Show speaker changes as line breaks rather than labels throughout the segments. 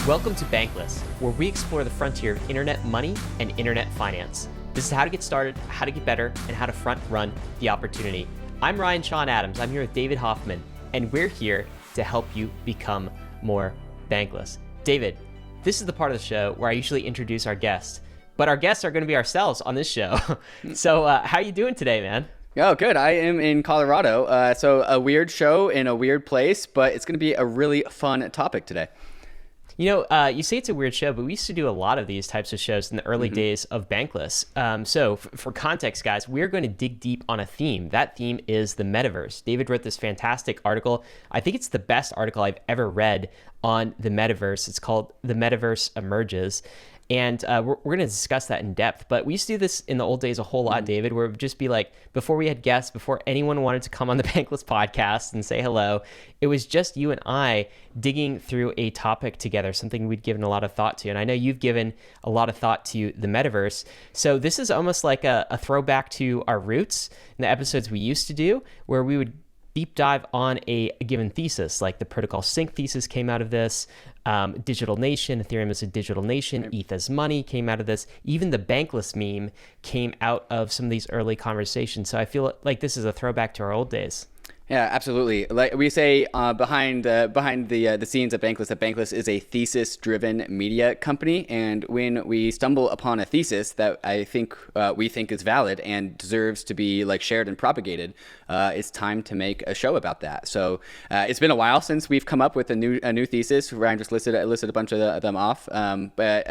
Welcome to Bankless, where we explore the frontier of internet money and internet finance. This is how to get started, how to get better, and how to front run the opportunity. I'm Ryan Sean Adams. I'm here with David Hoffman, and we're here to help you become more bankless. David, this is the part of the show where I usually introduce our guests, but our guests are going to be ourselves on this show. So how you doing today, man?
Oh, good. I am in Colorado. So a weird show in a weird place, but it's going to be a really fun topic today.
You know, you say it's a weird show, but we used to do a lot of these types of shows in the early days of Bankless. So for context, guys, we're going to dig deep on a theme. That theme is the metaverse. David wrote this fantastic article. I think it's the best article I've ever read on the metaverse. It's called The Metaverse Emerges. And we're going to discuss that in depth. But we used to do this in the old days a whole lot, David, where it would just be like, before we had guests, before anyone wanted to come on the Bankless podcast and say hello, it was just you and I digging through a topic together, something we'd given a lot of thought to. And I know you've given a lot of thought to the metaverse. So this is almost like a throwback to our roots in the episodes we used to do, where we would deep dive on a given thesis, like the protocol sync thesis came out of this, digital nation, Ethereum is a digital nation, ETH as money came out of this, even the Bankless meme came out of some of these early conversations. So I feel like this is a throwback to our old days.
Yeah, absolutely. Like we say behind the scenes at Bankless, that Bankless is a thesis-driven media company, and when we stumble upon a thesis that I think we think is valid and deserves to be like shared and propagated, it's time to make a show about that. So it's been a while since we've come up with a new thesis. Ryan just listed a bunch of them off, but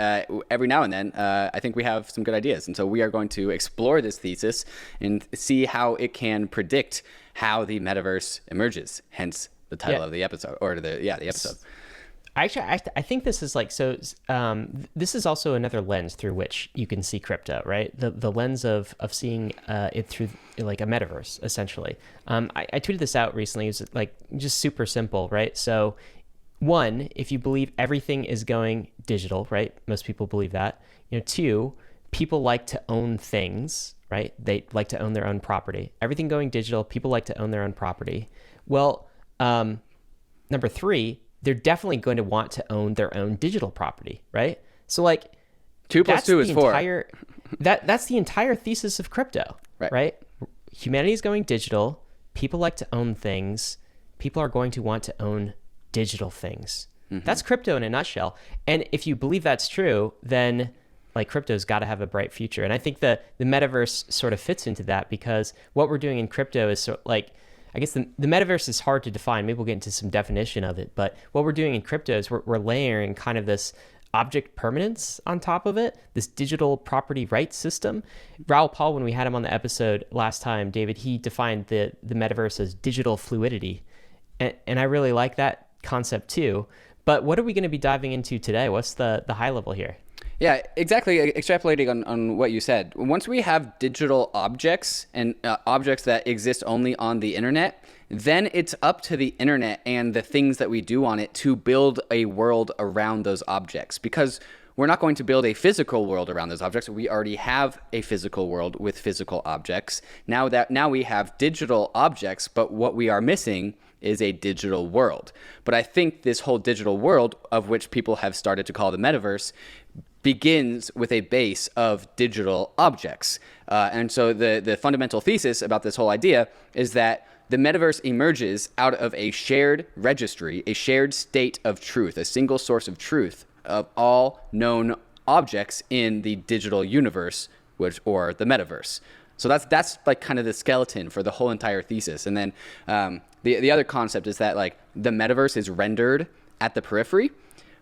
every now and then I think we have some good ideas, and so we are going to explore this thesis and see how it can predict how the metaverse emerges, hence the title of the episode, or the episode.
Actually, I think this is like, so this is also another lens through which you can see crypto, right? The lens of seeing it through like a metaverse, essentially. I tweeted this out recently. It was like just super simple, right? So one, if you believe everything is going digital, right? Most people believe that. You know, two, people like to own things, right? They like to own their own property. Everything going digital, people like to own their own property. Well, number three, they're definitely going to want to own their own digital property, right? So like
2 + 2 is 4.
That's the entire thesis of crypto, right? Humanity is going digital. People like to own things. People are going to want to own digital things. That's crypto in a nutshell. And if you believe that's true, then like crypto's got to have a bright future. And I think the metaverse sort of fits into that, because what we're doing in crypto is sort of like, I guess the metaverse is hard to define. Maybe we'll get into some definition of it. But what we're doing in crypto is we're layering kind of this object permanence on top of it, this digital property rights system. Raoul Pal, when we had him on the episode last time, David, he defined the metaverse as digital fluidity. And I really like that concept too. But what are we going to be diving into today? What's the high level here?
Yeah, exactly. Extrapolating on what you said, once we have digital objects and objects that exist only on the internet, then it's up to the internet and the things that we do on it to build a world around those objects, because we're not going to build a physical world around those objects. We already have a physical world with physical objects. Now we have digital objects, but what we are missing is a digital world. But I think this whole digital world, of which people have started to call the metaverse, begins with a base of digital objects. And so the fundamental thesis about this whole idea is that the metaverse emerges out of a shared registry, a shared state of truth, a single source of truth of all known objects in the digital universe, or the metaverse. So that's like kind of the skeleton for the whole entire thesis. And then the other concept is that like the metaverse is rendered at the periphery,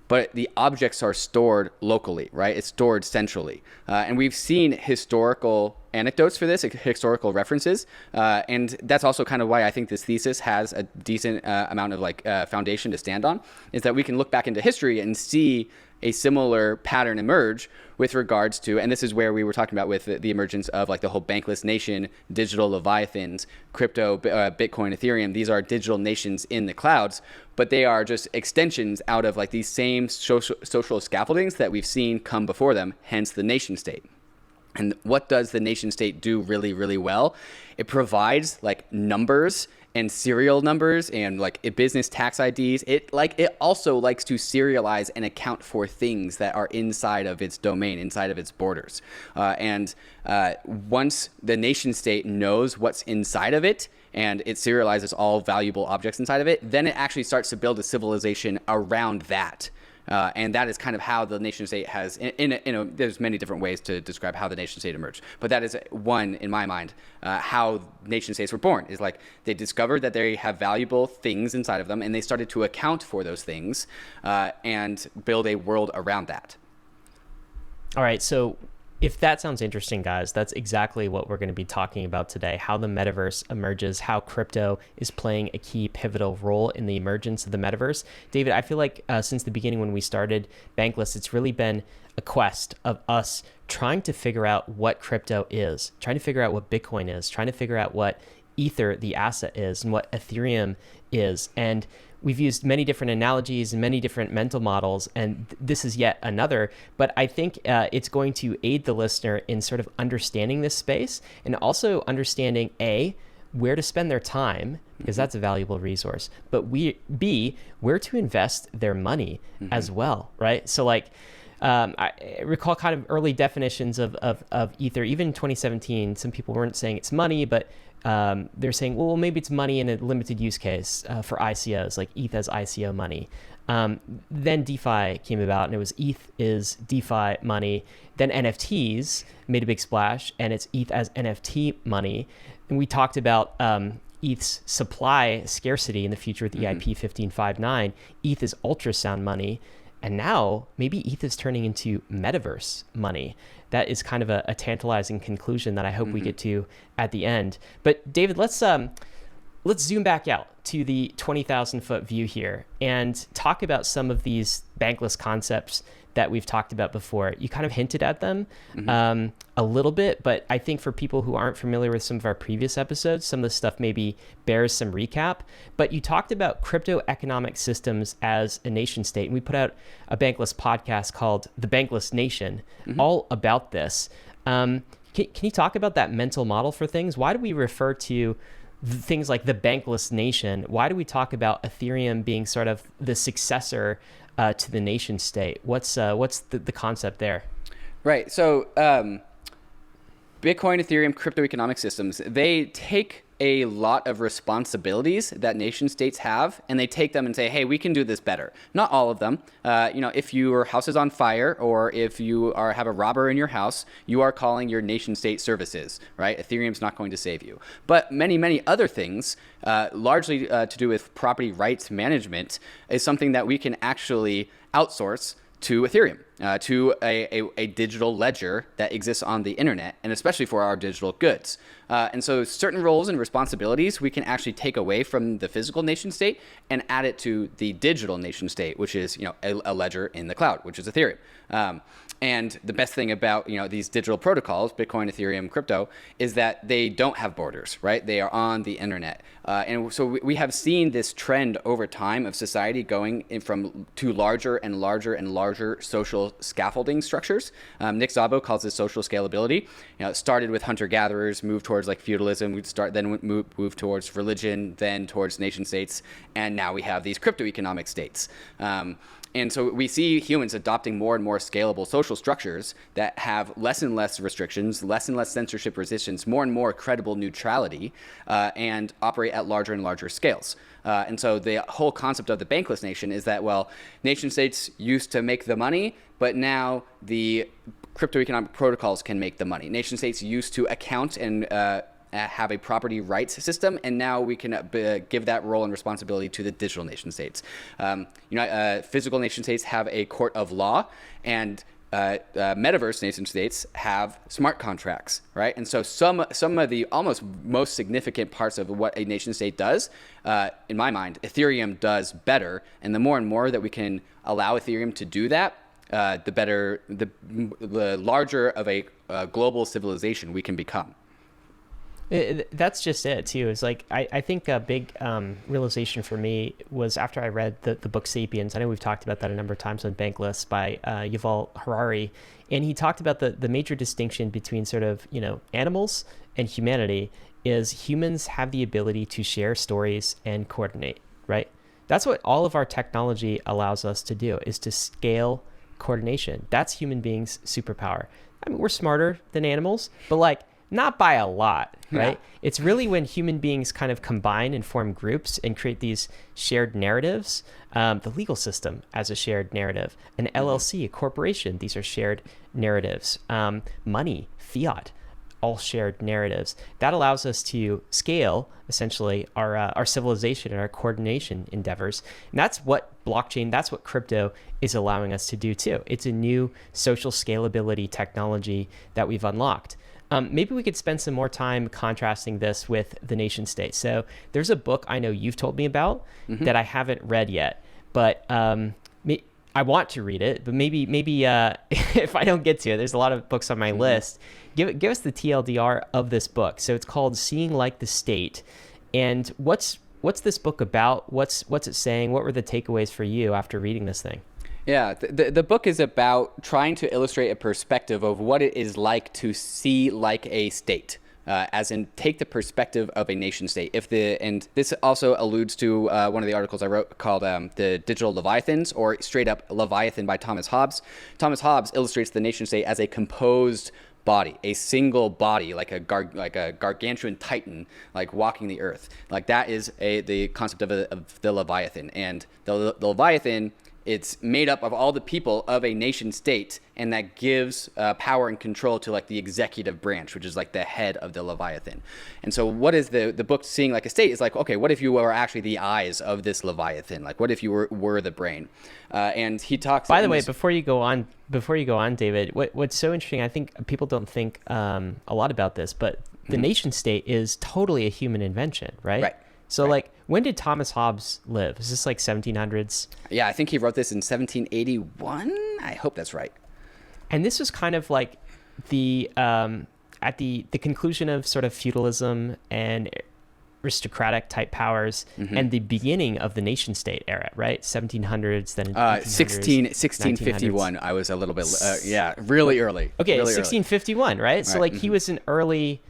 but the objects are stored locally, right? It's stored centrally. And we've seen historical anecdotes for this, historical references. And that's also kind of why I think this thesis has a decent amount of like foundation to stand on, is that we can look back into history and see a similar pattern emerge with regards to, and this is where we were talking about with the emergence of like the whole bankless nation, digital leviathans, crypto, Bitcoin, Ethereum. These are digital nations in the clouds, but they are just extensions out of like these same social scaffoldings that we've seen come before them, hence the nation state. And what does the nation state do really, really well? It provides like numbers and serial numbers and like business tax IDs. It also likes to serialize and account for things that are inside of its domain, inside of its borders. And once the nation state knows what's inside of it, and it serializes all valuable objects inside of it, then it actually starts to build a civilization around that. And that is kind of how the nation state has, there's many different ways to describe how the nation state emerged. But that is one, in my mind, how nation states were born, is like they discovered that they have valuable things inside of them, and they started to account for those things and build a world around that.
All right, so if that sounds interesting, guys, that's exactly what we're going to be talking about today, how the metaverse emerges, how crypto is playing a key pivotal role in the emergence of the metaverse. David, I feel like since the beginning when we started Bankless, it's really been a quest of us trying to figure out what crypto is, trying to figure out what Bitcoin is, trying to figure out what Ether, the asset, is, and what Ethereum is. And we've used many different analogies and many different mental models, and this is yet another, but I think it's going to aid the listener in sort of understanding this space and also understanding A, where to spend their time, because that's a valuable resource, but B, where to invest their money as well, right? So like, I recall kind of early definitions of Ether, even in 2017, some people weren't saying it's money, but they're saying, well, maybe it's money in a limited use case for ICOs, like ETH as ICO money. Then DeFi came about, and it was ETH is DeFi money. Then NFTs made a big splash, and it's ETH as NFT money. And we talked about ETH's supply scarcity in the future with EIP 1559. ETH is ultrasound money. And now maybe ETH is turning into metaverse money. That is kind of a tantalizing conclusion that I hope we get to at the end. But David, let's zoom back out to the 20,000 foot view here and talk about some of these bankless concepts that we've talked about before. You kind of hinted at them a little bit, but I think for people who aren't familiar with some of our previous episodes, some of the stuff maybe bears some recap. But you talked about cryptoeconomic systems as a nation state, and we put out a Bankless podcast called The Bankless Nation, all about this. Can you talk about that mental model for things? Why do we refer to things like the Bankless Nation? Why do we talk about Ethereum being sort of the successor to the nation state? What's the concept there?
Right. So Bitcoin, Ethereum, cryptoeconomic systems, they take a lot of responsibilities that nation states have, and they take them and say, hey, we can do this better. Not all of them. If your house is on fire, or if you have a robber in your house, you are calling your nation state services, right? Ethereum's not going to save you. But many, many other things, largely to do with property rights management, is something that we can actually outsource to Ethereum, to a digital ledger that exists on the internet, and especially for our digital goods. And so certain roles and responsibilities we can actually take away from the physical nation state and add it to the digital nation state, which is a ledger in the cloud, which is Ethereum. And the best thing about these digital protocols, Bitcoin, Ethereum, crypto, is that they don't have borders, right? They are on the internet. And so we have seen this trend over time of society going to larger and larger and larger social scaffolding structures. Nick Szabo calls this social scalability. It started with hunter-gatherers, moved towards like feudalism, then move towards religion, then towards nation states, and now we have these cryptoeconomic states. And so we see humans adopting more and more scalable social structures that have less and less restrictions, less and less censorship resistance, more and more credible neutrality, and operate at larger and larger scales. And so the whole concept of the bankless nation is that, well, nation states used to make the money, but now the cryptoeconomic protocols can make the money. Nation states used to account and have a property rights system, and now we can give that role and responsibility to the digital nation states. Physical nation states have a court of law, and metaverse nation states have smart contracts, right? And so some of the almost most significant parts of what a nation state does, in my mind, Ethereum does better. And the more and more that we can allow Ethereum to do that, the better, the larger of a global civilization we can become.
That's just it too. It's like I think a big realization for me was after I read the book Sapiens. I know we've talked about that a number of times on Bankless by Yuval Harari, and he talked about the major distinction between sort of animals and humanity is humans have the ability to share stories and coordinate, right? That's what all of our technology allows us to do, is to scale coordination. That's human beings' superpower. I mean, we're smarter than animals, but like not by a lot, right? Yeah. It's really when human beings kind of combine and form groups and create these shared narratives. The legal system as a shared narrative, an LLC, a corporation, these are shared narratives. Money, fiat, all shared narratives. That allows us to scale essentially our civilization and our coordination endeavors. And that's what blockchain, that's what crypto is allowing us to do too. It's a new social scalability technology that we've unlocked. Maybe we could spend some more time contrasting this with the nation state. So there's a book I know you've told me about that I haven't read yet, but I want to read it, but maybe if I don't get to it, there's a lot of books on my list. Give us the TLDR of this book. So it's called Seeing Like the State. And what's this book about? What's it saying? What were the takeaways for you after reading this thing?
Yeah, the book is about trying to illustrate a perspective of what it is like to see like a state, as in take the perspective of a nation state. And this also alludes to one of the articles I wrote called The Digital Leviathans, or straight up Leviathan by Thomas Hobbes. Thomas Hobbes illustrates the nation state as a composed body, a single body, like a gargantuan titan, like walking the earth. Like that is the concept of the Leviathan. And the Leviathan, it's made up of all the people of a nation state, and that gives power and control to like the executive branch, which is like the head of the Leviathan. And so what is the book Seeing Like a State is like, okay, what if you were actually the eyes of this Leviathan? Like what if you were the brain? And he talks...
By the way, before you go on, David, what's so interesting, I think people don't think a lot about this, but the nation state is totally a human invention, right?
Right.
So like, when did Thomas Hobbes live? Is this like 1700s?
Yeah, I think he wrote this in 1781. I hope that's right.
And this was kind of like at the conclusion of sort of feudalism and aristocratic type powers and the beginning of the nation state era, right? 1700s, then
1651. I was a little bit, really early.
Okay,
really
1651, right? So like he was an early...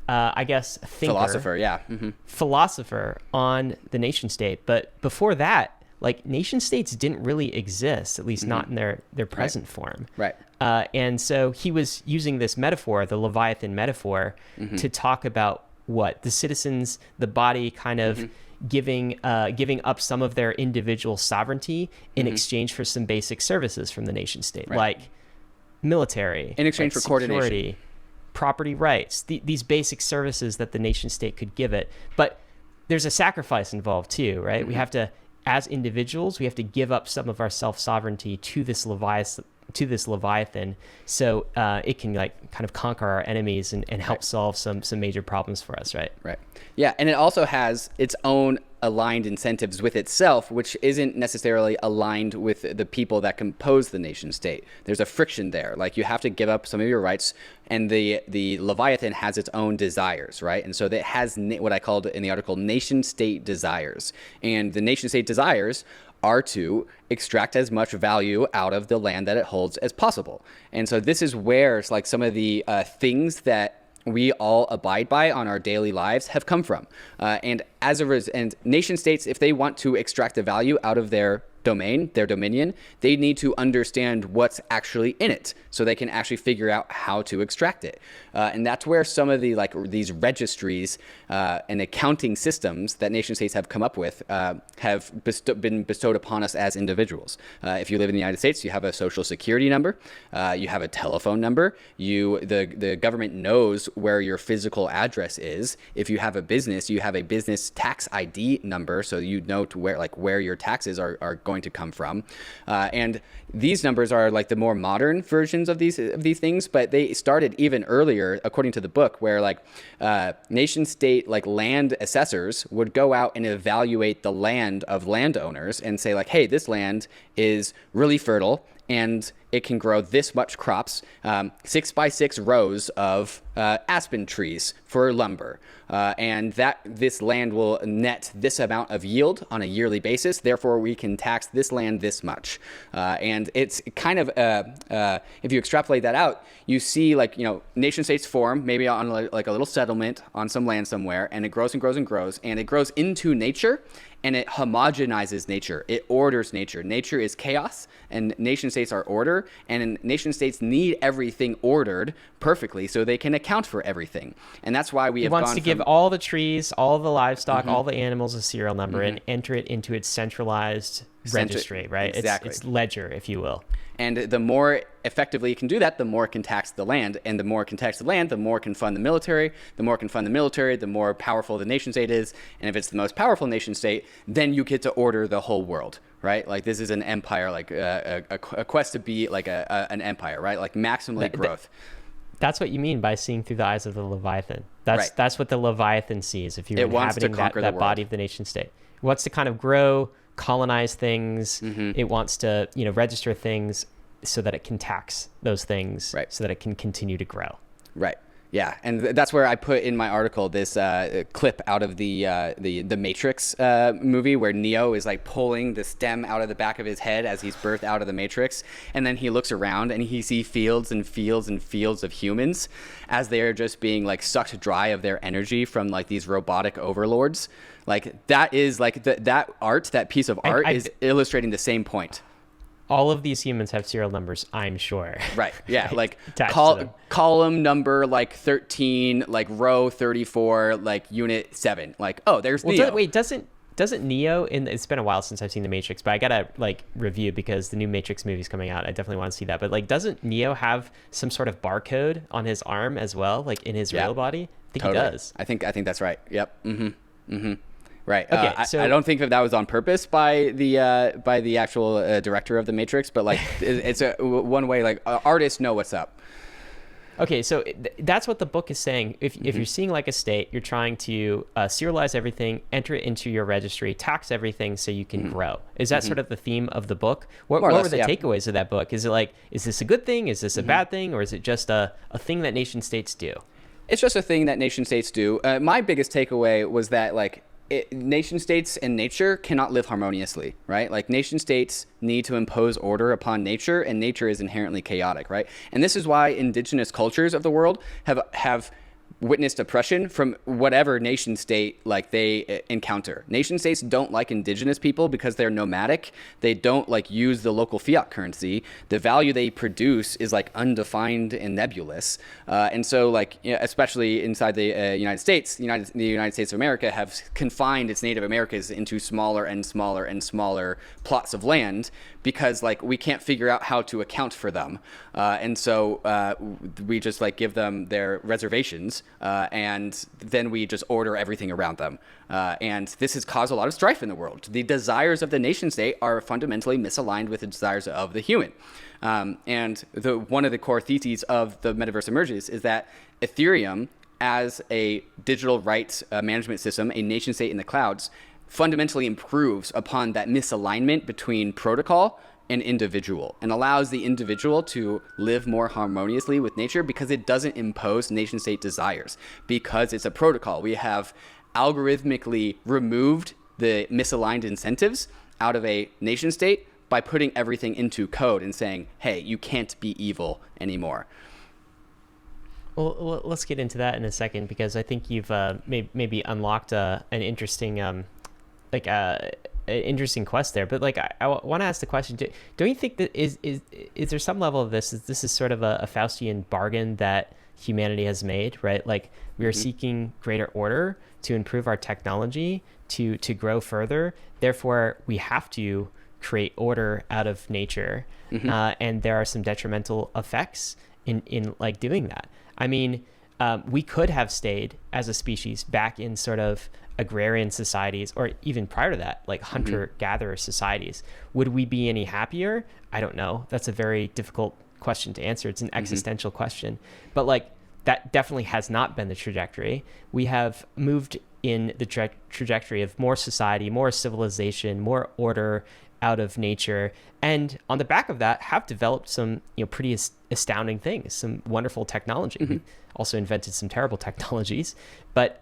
I guess thinker, philosopher on the nation state. But before that, like nation states didn't really exist, at least not in their present form.
Right.
And so he was using this metaphor, the Leviathan metaphor, to talk about what the citizens, the body kind of giving up some of their individual sovereignty in exchange for some basic services from the nation state, like military,
in exchange for coordination.
Property rights, these basic services that the nation state could give it. But there's a sacrifice involved too, right? We have to, as individuals, we have to give up some of our self-sovereignty to this Leviathan, so it can like kind of conquer our enemies and help solve some major problems for us, right?
Right. Yeah, and it also has its own aligned incentives with itself, which isn't necessarily aligned with the people that compose the nation state. There's a friction there. Like you have to give up some of your rights, and the Leviathan has its own desires, right? And so it has what I called in the article nation state desires. And the nation state desires are to extract as much value out of the land that it holds as possible. And so this is where it's like some of the things that we all abide by on our daily lives have come from. And nation states, if they want to extract the value out of their domain, their dominion, they need to understand what's actually in it so they can actually figure out how to extract it. And that's where some of the these registries and accounting systems that nation states have come up with have been bestowed upon us as individuals. If you live in the United States, you have a social security number, you have a telephone number, the government knows where your physical address is. If you have a business, you have a business tax ID number, so you know to where your taxes are going to come from. And these numbers are like the more modern versions of these things, but they started even earlier, according to the book, where nation state land assessors would go out and evaluate the land of landowners and say hey, this land is really fertile and it can grow this much crops, 6x6 rows of aspen trees for lumber. And this land will net this amount of yield on a yearly basis. Therefore, we can tax this land this much. And it's kind of, if you extrapolate that out, you see like, nation states form maybe on like a little settlement on some land somewhere, and it grows and grows and grows, and it grows into nature. And it homogenizes nature. It orders nature. Nature is chaos, and nation states are order. And nation states need everything ordered perfectly so they can account for everything. And that's why we have gone
It wants to give all the trees, all the livestock, all the animals a serial number and enter it into its centralized registry, right?
Exactly.
It's ledger, if you will.
And the more effectively it can do that, the more it can tax the land. And the more it can tax the land, the more it can fund the military. The more it can fund the military, the more powerful the nation state is. And if it's the most powerful nation state, then you get to order the whole world, right? Like this is an empire, like a quest to be like an empire, right? Like maximally growth.
That's what you mean by seeing through the eyes of the Leviathan. That's what the Leviathan sees if you're inhabiting that body of the nation state. It wants to kind of grow, colonize things. It wants to, register things so that it can tax those things, so that it can continue to grow. Right.
Yeah, and that's where I put in my article this clip out of the Matrix movie where Neo is like pulling the stem out of the back of his head as he's birthed out of the Matrix, and then he looks around and he sees fields and fields and fields of humans as they're just being like sucked dry of their energy from like these robotic overlords. Like that is like that piece of art is illustrating the same point.
All of these humans have serial numbers, I'm sure.
Right. Yeah. Like column number like 13, like row 34, like unit 7. Like, oh, there's Neo.
Doesn't Neo it's been a while since I've seen The Matrix, but I gotta like review because the new Matrix movie's coming out. I definitely want to see that. But like, doesn't Neo have some sort of barcode on his arm as well, like in his real body? I think he does.
I think that's right. Yep. Right.
Okay. So
I don't think that was on purpose by the actual director of the Matrix, but like it's a one way. Like artists know what's up.
Okay, so that's what the book is saying. If you're seeing like a state, you're trying to serialize everything, enter it into your registry, tax everything so you can grow. Is that sort of the theme of the book? What were the takeaways of that book? Is it like, is this a good thing? Is this a bad thing? Or is it just a thing that nation states do?
It's just a thing that nation states do. My biggest takeaway was that like, nation states and nature cannot live harmoniously, right? Like nation states need to impose order upon nature, and nature is inherently chaotic, right? And this is why indigenous cultures of the world have witnessed oppression from whatever nation state like they encounter. Nation states don't like indigenous people because they're nomadic. They don't like use the local fiat currency. The value they produce is like undefined and nebulous. And so like, especially inside the United States, the United States of America have confined its Native Americas into smaller and smaller and smaller plots of land because like we can't figure out how to account for them. And so we just like give them their reservations and then we just order everything around them. And this has caused a lot of strife in the world. The desires of the nation state are fundamentally misaligned with the desires of the human. And one of the core theses of the Metaverse Emerges is that Ethereum, as a digital rights management system, a nation state in the clouds, fundamentally improves upon that misalignment between protocol and individual and allows the individual to live more harmoniously with nature because it doesn't impose nation state desires. Because it's a protocol, we have algorithmically removed the misaligned incentives out of a nation state by putting everything into code and saying, hey, you can't be evil anymore.
Well, let's get into that in a second because I think you've maybe unlocked an interesting an interesting quest there. But like I want to ask the question, don't you think that is there some level of this is sort of a Faustian bargain that humanity has made, right? Like we are seeking greater order to improve our technology to grow further, therefore we have to create order out of nature, and there are some detrimental effects in like doing that. I mean, we could have stayed as a species back in sort of agrarian societies, or even prior to that, like hunter-gatherer societies. Would we be any happier? I don't know. That's a very difficult question to answer. It's an existential question. But like that definitely has not been the trajectory. We have moved in the trajectory of more society, more civilization, more order, out of nature, and on the back of that have developed some pretty astounding things, some wonderful technology. We've also invented some terrible technologies, but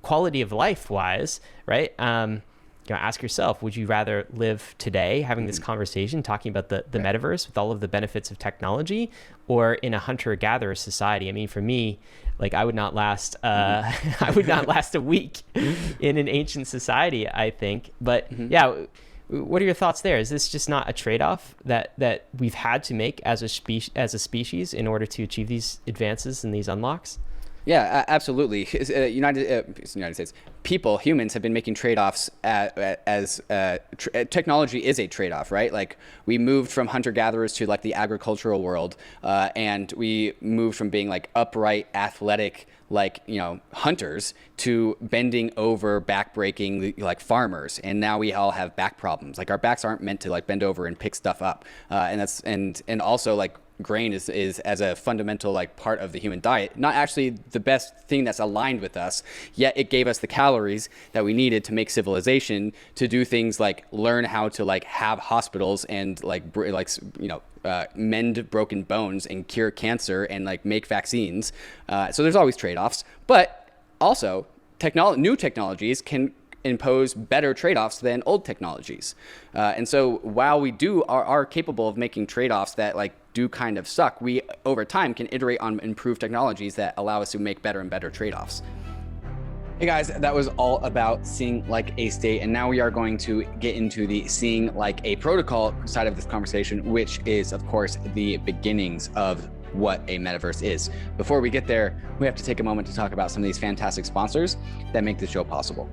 quality of life wise, right? Ask yourself, would you rather live today having this conversation talking about the metaverse with all of the benefits of technology, or in a hunter-gatherer society? I mean, for me, like, I would not last I would not last a week in an ancient society, I think. But yeah, what are your thoughts there? Is this just not a trade-off that we've had to make as a species in order to achieve these advances and these unlocks?
Yeah, absolutely. United States humans have been making trade-offs as technology is a trade-off, right? Like, we moved from hunter-gatherers to like the agricultural world, and we moved from being like upright, athletic, like, hunters, to bending over, back-breaking, like farmers. And now we all have back problems. Like, our backs aren't meant to like bend over and pick stuff up. And also, like, grain is as a fundamental like part of the human diet, not actually the best thing that's aligned with us, yet it gave us the calories that we needed to make civilization, to do things like learn how to like have hospitals and mend broken bones and cure cancer and like make vaccines. So there's always trade-offs, but also new technologies can impose better trade-offs than old technologies. And so while we are capable of making trade-offs that like do kind of suck, we over time can iterate on improved technologies that allow us to make better and better trade-offs. Hey guys, that was all about seeing like a state, and now we are going to get into the seeing like a protocol side of this conversation, which is of course the beginnings of what a metaverse is. Before we get there, we have to take a moment to talk about some of these fantastic sponsors that make the show possible.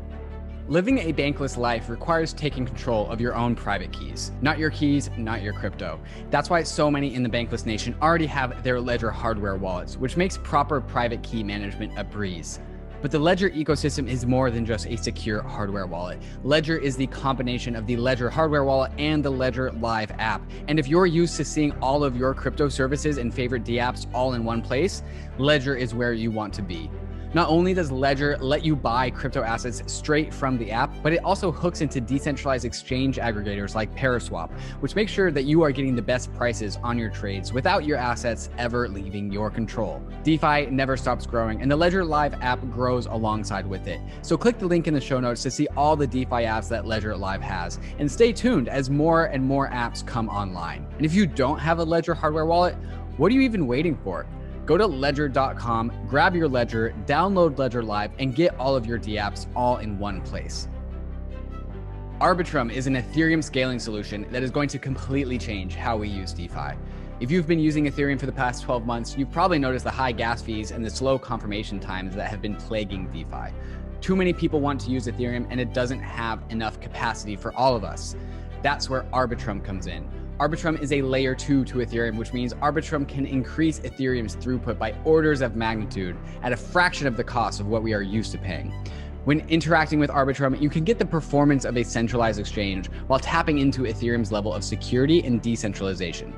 Living a bankless life requires taking control of your own private keys. Not your keys, not your crypto. That's why so many in the bankless nation already have their Ledger hardware wallets, which makes proper private key management a breeze. But the Ledger ecosystem is more than just a secure hardware wallet. Ledger is the combination of the Ledger hardware wallet and the Ledger Live app. And if you're used to seeing all of your crypto services and favorite dApps all in one place, Ledger is where you want to be. Not only does Ledger let you buy crypto assets straight from the app, but it also hooks into decentralized exchange aggregators like Paraswap, which makes sure that you are getting the best prices on your trades without your assets ever leaving your control. DeFi never stops growing, and the Ledger Live app grows alongside with it. So click the link in the show notes to see all the DeFi apps that Ledger Live has, and stay tuned as more and more apps come online. And if you don't have a Ledger hardware wallet, what are you even waiting for? Go to ledger.com, grab your Ledger, download Ledger Live, and get all of your dApps all in one place. Arbitrum is an Ethereum scaling solution that is going to completely change how we use DeFi. If you've been using Ethereum for the past 12 months, you've probably noticed the high gas fees and the slow confirmation times that have been plaguing DeFi. Too many people want to use Ethereum, and it doesn't have enough capacity for all of us. That's where Arbitrum comes in. Arbitrum is a layer 2 to Ethereum, which means Arbitrum can increase Ethereum's throughput by orders of magnitude at a fraction of the cost of what we are used to paying. When interacting with Arbitrum, you can get the performance of a centralized exchange while tapping into Ethereum's level of security and decentralization.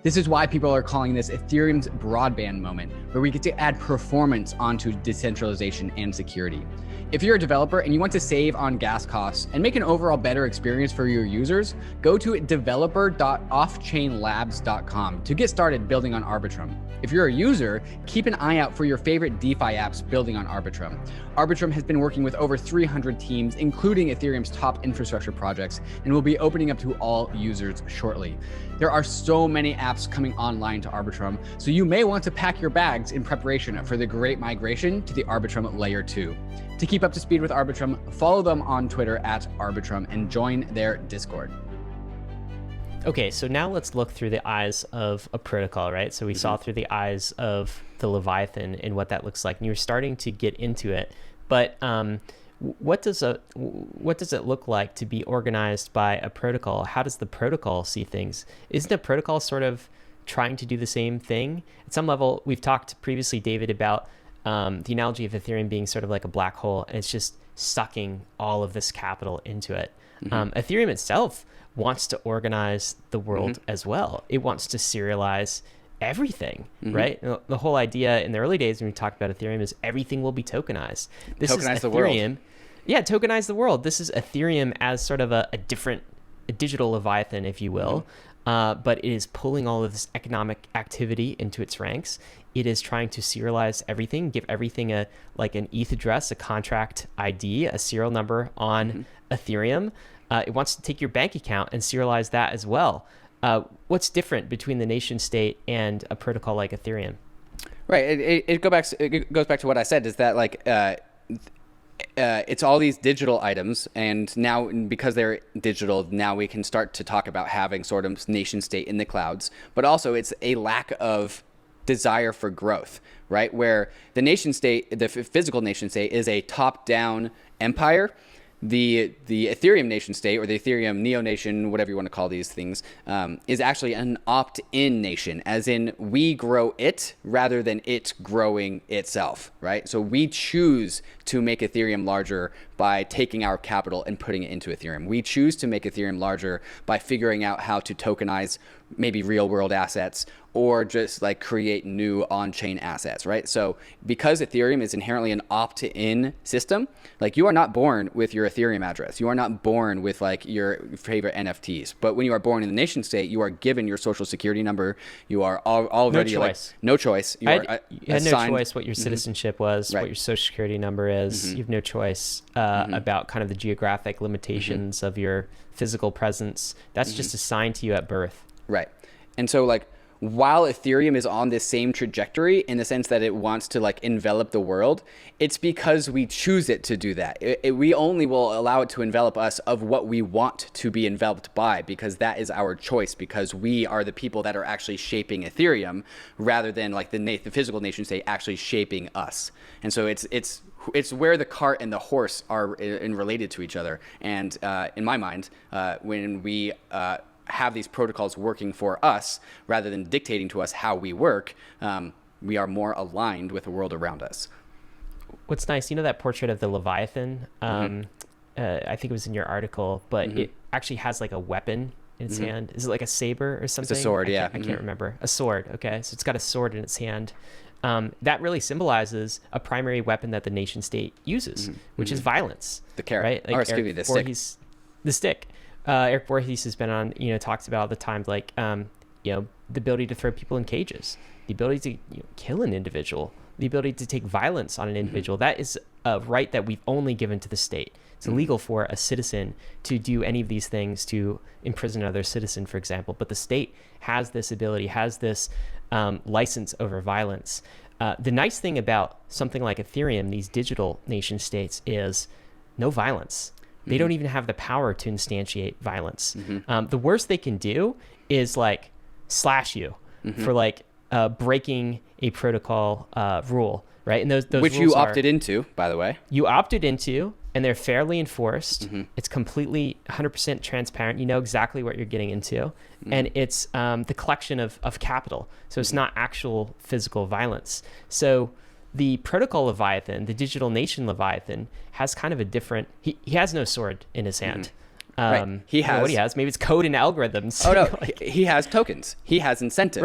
This is why people are calling this Ethereum's broadband moment, where we get to add performance onto decentralization and security. If you're a developer and you want to save on gas costs and make an overall better experience for your users, go to developer.offchainlabs.com to get started building on Arbitrum. If you're a user, keep an eye out for your favorite DeFi apps building on Arbitrum. Arbitrum has been working with over 300 teams, including Ethereum's top infrastructure projects, and will be opening up to all users shortly. There are so many apps coming online to Arbitrum, so you may want to pack your bags in preparation for the great migration to the Arbitrum Layer 2. To keep up to speed with Arbitrum, follow them on Twitter @Arbitrum and join their Discord.
Okay, so now let's look through the eyes of a protocol, right? So we saw through the eyes of the Leviathan and what that looks like, and you're starting to get into it. But what does it look like to be organized by a protocol? How does the protocol see things? Isn't a protocol sort of trying to do the same thing? At some level, we've talked previously, David, about the analogy of Ethereum being sort of like a black hole, and it's just sucking all of this capital into it. Ethereum itself wants to organize the world as well. It wants to serialize everything, right? The whole idea in the early days when we talked about Ethereum is everything will be tokenized. This
Tokenize
is
the world.
Ethereum. Yeah, tokenize the world. This is Ethereum as sort of a different a digital Leviathan, if you will. But it is pulling all of this economic activity into its ranks. It is trying to serialize everything, give everything an ETH address, a contract ID, a serial number on Ethereum. It wants to take your bank account and serialize that as well. What's different between the nation state and a protocol like Ethereum?
Right. It goes back to what I said, is that it's all these digital items, and now because they're digital, now we can start to talk about having sort of nation state in the clouds, but also it's a lack of desire for growth, right? Where the nation state, the physical nation state, is a top-down empire. The Ethereum nation state, or the Ethereum neo-nation, whatever you want to call these things, is actually an opt-in nation, as in we grow it rather than it growing itself, right? So we choose to make Ethereum larger by taking our capital and putting it into Ethereum. We choose to make Ethereum larger by figuring out how to tokenize maybe real-world assets, or just create new on-chain assets, right? So because Ethereum is inherently an opt-in system, you are not born with your Ethereum address. You are not born with your favorite NFTs. But when you are born in the nation state, you are given your social security number. You are already no choice. You had
no choice what your citizenship was,
Right.
what your social security number is. You have no choice about kind of the geographic limitations of your physical presence. That's just assigned to you at birth.
Right. And so while Ethereum is on this same trajectory in the sense that it wants to envelop the world, it's because we choose it to do that. We only will allow it to envelop us of what we want to be enveloped by, because that is our choice, because we are the people that are actually shaping Ethereum rather than the physical nation state actually shaping us. And so it's where the cart and the horse are related to each other. And in my mind, when we have these protocols working for us rather than dictating to us how we work, we are more aligned with the world around us.
What's nice, that portrait of the Leviathan, I think it was in your article, but it actually has a weapon in its hand. Is it like a saber or something?
It's a sword,
I can't remember. A sword, okay. So it's got a sword in its hand. That really symbolizes a primary weapon that the nation state uses, which is violence.
The carrot,
right?
or excuse me, the stick.
The stick. Eric Voorhees has been on, talks about all the time, the ability to throw people in cages, the ability to kill an individual, the ability to take violence on an individual. That is a right that we've only given to the state. It's illegal for a citizen to do any of these things, to imprison another citizen, for example. But the state has this ability, has this license over violence. The nice thing about something like Ethereum, these digital nation states, is no violence. They don't even have the power to instantiate violence. The worst they can do is slash you for breaking a protocol rule, right? And those
which
rules
you opted into, by the way.
You opted into, and they're fairly enforced. It's completely 100% transparent. You know exactly what you're getting into, and it's the collection of capital. So it's not actual physical violence. So the protocol Leviathan, the digital nation Leviathan, has kind of a different. He has no sword in his hand.
Right. He has
what he has. Maybe it's code and algorithms.
Oh no, he has tokens. He has incentives.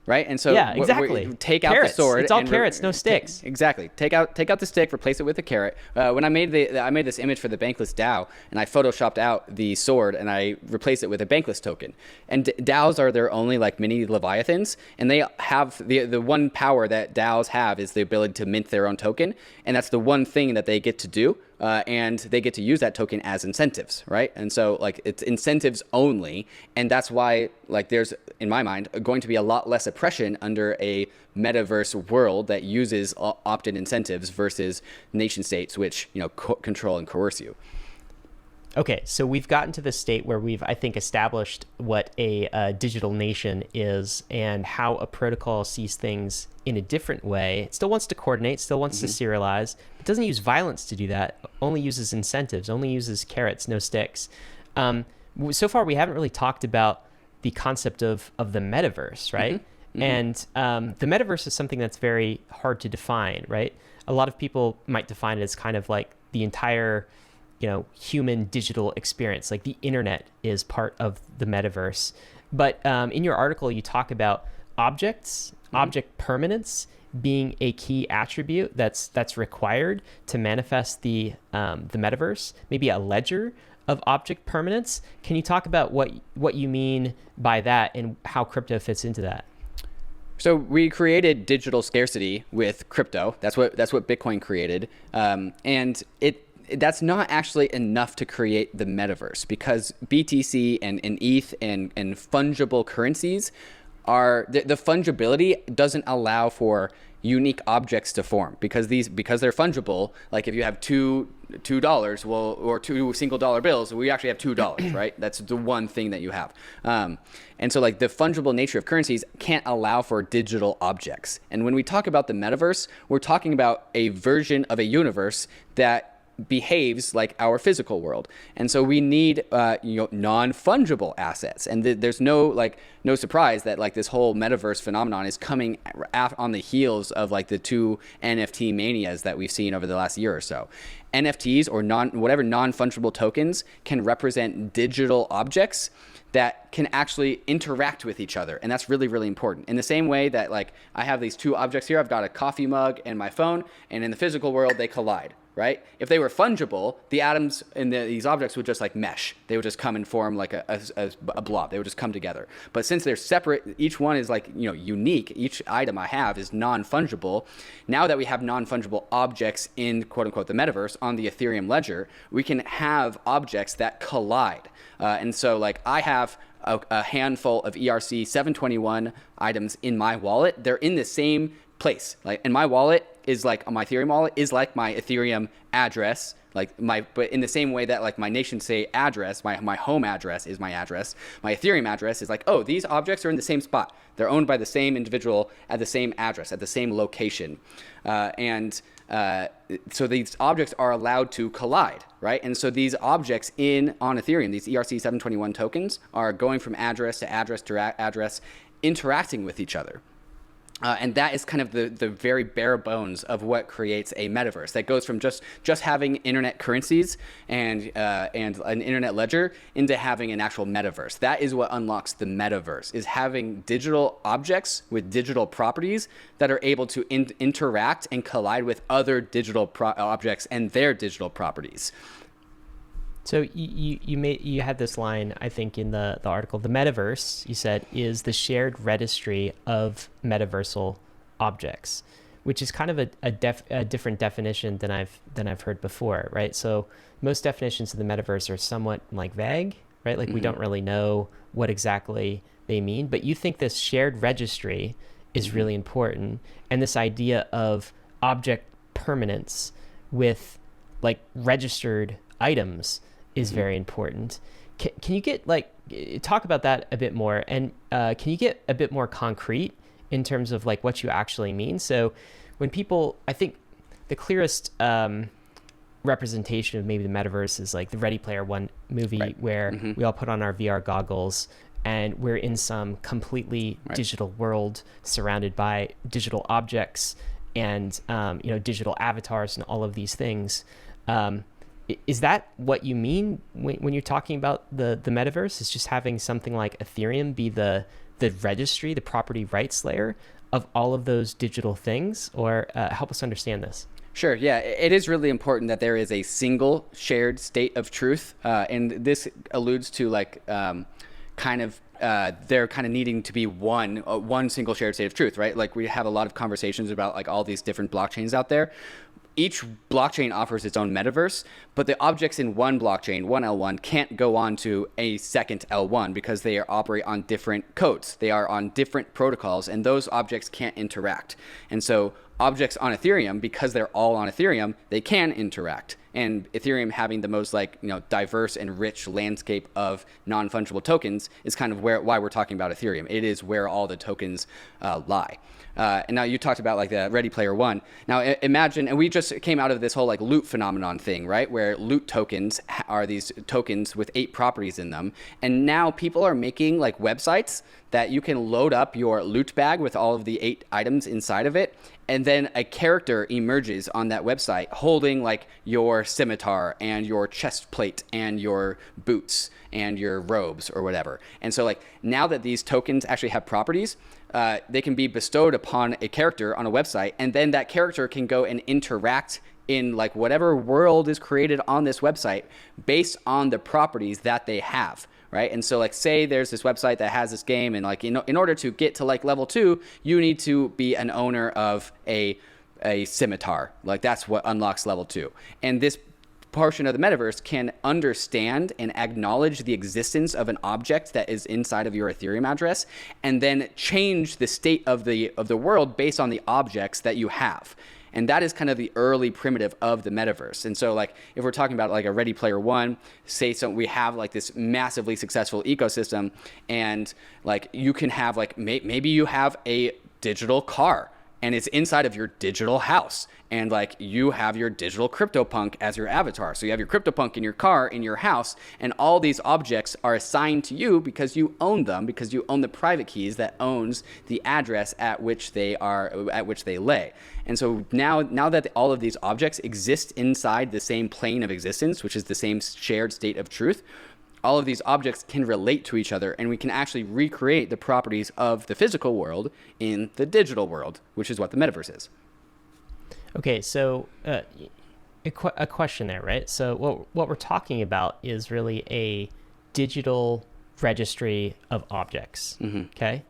Right. And so
yeah, exactly.
Take
carrots.
out the sword.
It's all carrots, no sticks.
Exactly. Take out the stick, replace it with a carrot. When I made this image for the Bankless DAO, and I photoshopped out the sword and I replaced it with a Bankless token. And DAOs are their only mini Leviathans, and they have the one power that DAOs have is the ability to mint their own token, and that's the one thing that they get to do. And they get to use that token as incentives, right? And so it's incentives only, and that's why there's, in my mind, going to be a lot less oppression under a metaverse world that uses opt-in incentives versus nation states which control and coerce you.
Okay, so we've gotten to the state where we've, I think, established what a digital nation is and how a protocol sees things in a different way. It still wants to coordinate, still wants to serialize. It doesn't use violence to do that, only uses incentives, only uses carrots, no sticks. So far, we haven't really talked about the concept of the metaverse, right? And the metaverse is something that's very hard to define, right? A lot of people might define it as kind of the entire human digital experience, the internet is part of the metaverse. But in your article, you talk about objects, object permanence, being a key attribute that's required to manifest the metaverse, maybe a ledger of object permanence. Can you talk about what you mean by that and how crypto fits into that?
So we created digital scarcity with crypto. That's what Bitcoin created, and that's not actually enough to create the metaverse, because BTC and ETH and fungible currencies are the fungibility doesn't allow for unique objects to form, because they're fungible. Like if you have $2, well, or two single dollar bills, we actually have $2, right? That's the one thing that you have. And so like the fungible nature of currencies can't allow for digital objects. And when we talk about the metaverse, we're talking about a version of a universe that behaves like our physical world. And so we need non-fungible assets. And there's no surprise that like this whole metaverse phenomenon is coming on the heels of like the two NFT manias that we've seen over the last year or so. NFTs, or whatever non-fungible tokens, can represent digital objects that can actually interact with each other. And that's really, really important. In the same way that like I have these two objects here, I've got a coffee mug and my phone, and in the physical world, they collide, right? If they were fungible, the atoms in these objects would just like mesh. They would just come and form like a blob. They would just come together. But since they're separate, each one is like, unique. Each item I have is non-fungible. Now that we have non-fungible objects in quote unquote the metaverse on the Ethereum ledger, we can have objects that collide. And so like I have a handful of ERC 721 items in my wallet. They're in the same place. And my wallet is like, my Ethereum wallet is like my Ethereum address, but in the same way that like my nation state address, my home address is my address, my Ethereum address is like, oh, these objects are in the same spot. They're owned by the same individual at the same address, at the same location. So these objects are allowed to collide, right? And so these objects on Ethereum, these ERC 721 tokens, are going from address to address to address, interacting with each other. And that is kind of the very bare bones of what creates a metaverse. That goes from just having internet currencies and an internet ledger into having an actual metaverse. That is what unlocks the metaverse, is having digital objects with digital properties that are able to interact and collide with other digital objects and their digital properties.
So you had this line, I think, in the article. The metaverse, you said, is the shared registry of metaversal objects, which is kind of a different definition than I've heard before, right? So most definitions of the metaverse are somewhat like vague, right? Like we don't really know what exactly they mean. But you think this shared registry is really important, and this idea of object permanence with like registered items is very important. Can you talk about that a bit more, and can you get a bit more concrete in terms of like what you actually mean? So when people, I think the clearest representation of maybe the metaverse is like the Ready Player One movie, right, where we all put on our VR goggles and we're in some completely digital world surrounded by digital objects and digital avatars and all of these things. Is that what you mean when you're talking about the metaverse? Is just having something like Ethereum be the registry, the property rights layer of all of those digital things? Or help us understand this.
Sure. Yeah, it is really important that there is a single shared state of truth. And this alludes to like there kind of needing to be one single shared state of truth, right? Like we have a lot of conversations about like all these different blockchains out there. Each blockchain offers its own metaverse, but the objects in one blockchain, one L1, can't go on to a second L1 because they operate on different codes. They are on different protocols, and those objects can't interact. And so objects on Ethereum, because they're all on Ethereum, they can interact. And Ethereum having the most diverse and rich landscape of non-fungible tokens is kind of why we're talking about Ethereum. It is where all the tokens lie. And now you talked about like the Ready Player One. Now imagine, and we just came out of this whole like loot phenomenon thing, right? Where loot tokens are these tokens with 8 properties in them. And now people are making like websites that you can load up your loot bag with all of the 8 items inside of it. And then a character emerges on that website holding like your scimitar and your chest plate and your boots and your robes or whatever. And so like now that these tokens actually have properties, they can be bestowed upon a character on a website, and then that character can go and interact in like whatever world is created on this website based on the properties that they have. Right. And so like, say there's this website that has this game, and like, in order to get to like level 2, you need to be an owner of a scimitar. Like that's what unlocks level 2. And this portion of the metaverse can understand and acknowledge the existence of an object that is inside of your Ethereum address, and then change the state of the world based on the objects that you have. And that is kind of the early primitive of the metaverse. And so like, if we're talking about like a Ready Player One, say we have like this massively successful ecosystem, and like you can have like, maybe you have a digital car, and it's inside of your digital house, and like you have your digital CryptoPunk as your avatar. So you have your CryptoPunk in your car, in your house, and all these objects are assigned to you because you own them, because you own the private keys that owns the address at which they lay. And so now that all of these objects exist inside the same plane of existence, which is the same shared state of truth, all of these objects can relate to each other, and we can actually recreate the properties of the physical world in the digital world, which is what the metaverse is.
Okay, so a question there, right? So what we're talking about is really a digital registry of objects, okay?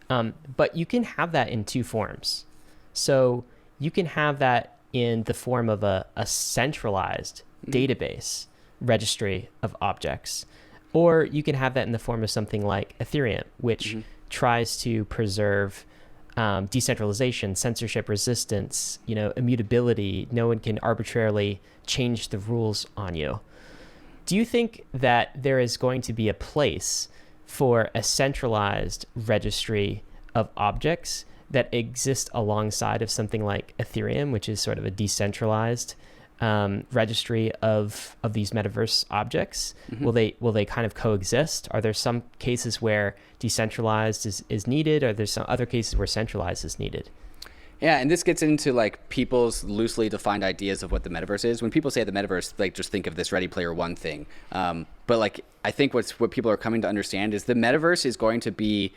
But you can have that in two forms. So you can have that in the form of a centralized database registry of objects, or you can have that in the form of something like Ethereum, which tries to preserve decentralization, censorship resistance, immutability. No one can arbitrarily change the rules on you. Do you think that there is going to be a place for a centralized registry of objects that exist alongside of something like Ethereum, which is sort of a decentralized registry of these metaverse objects? Will they kind of coexist? Are there some cases where decentralized is needed? Or there's some other cases where centralized is needed?
Yeah, and this gets into like people's loosely defined ideas of what the metaverse is. When people say the metaverse, like just think of this Ready Player One thing. But like, I think what people are coming to understand is the metaverse is going to be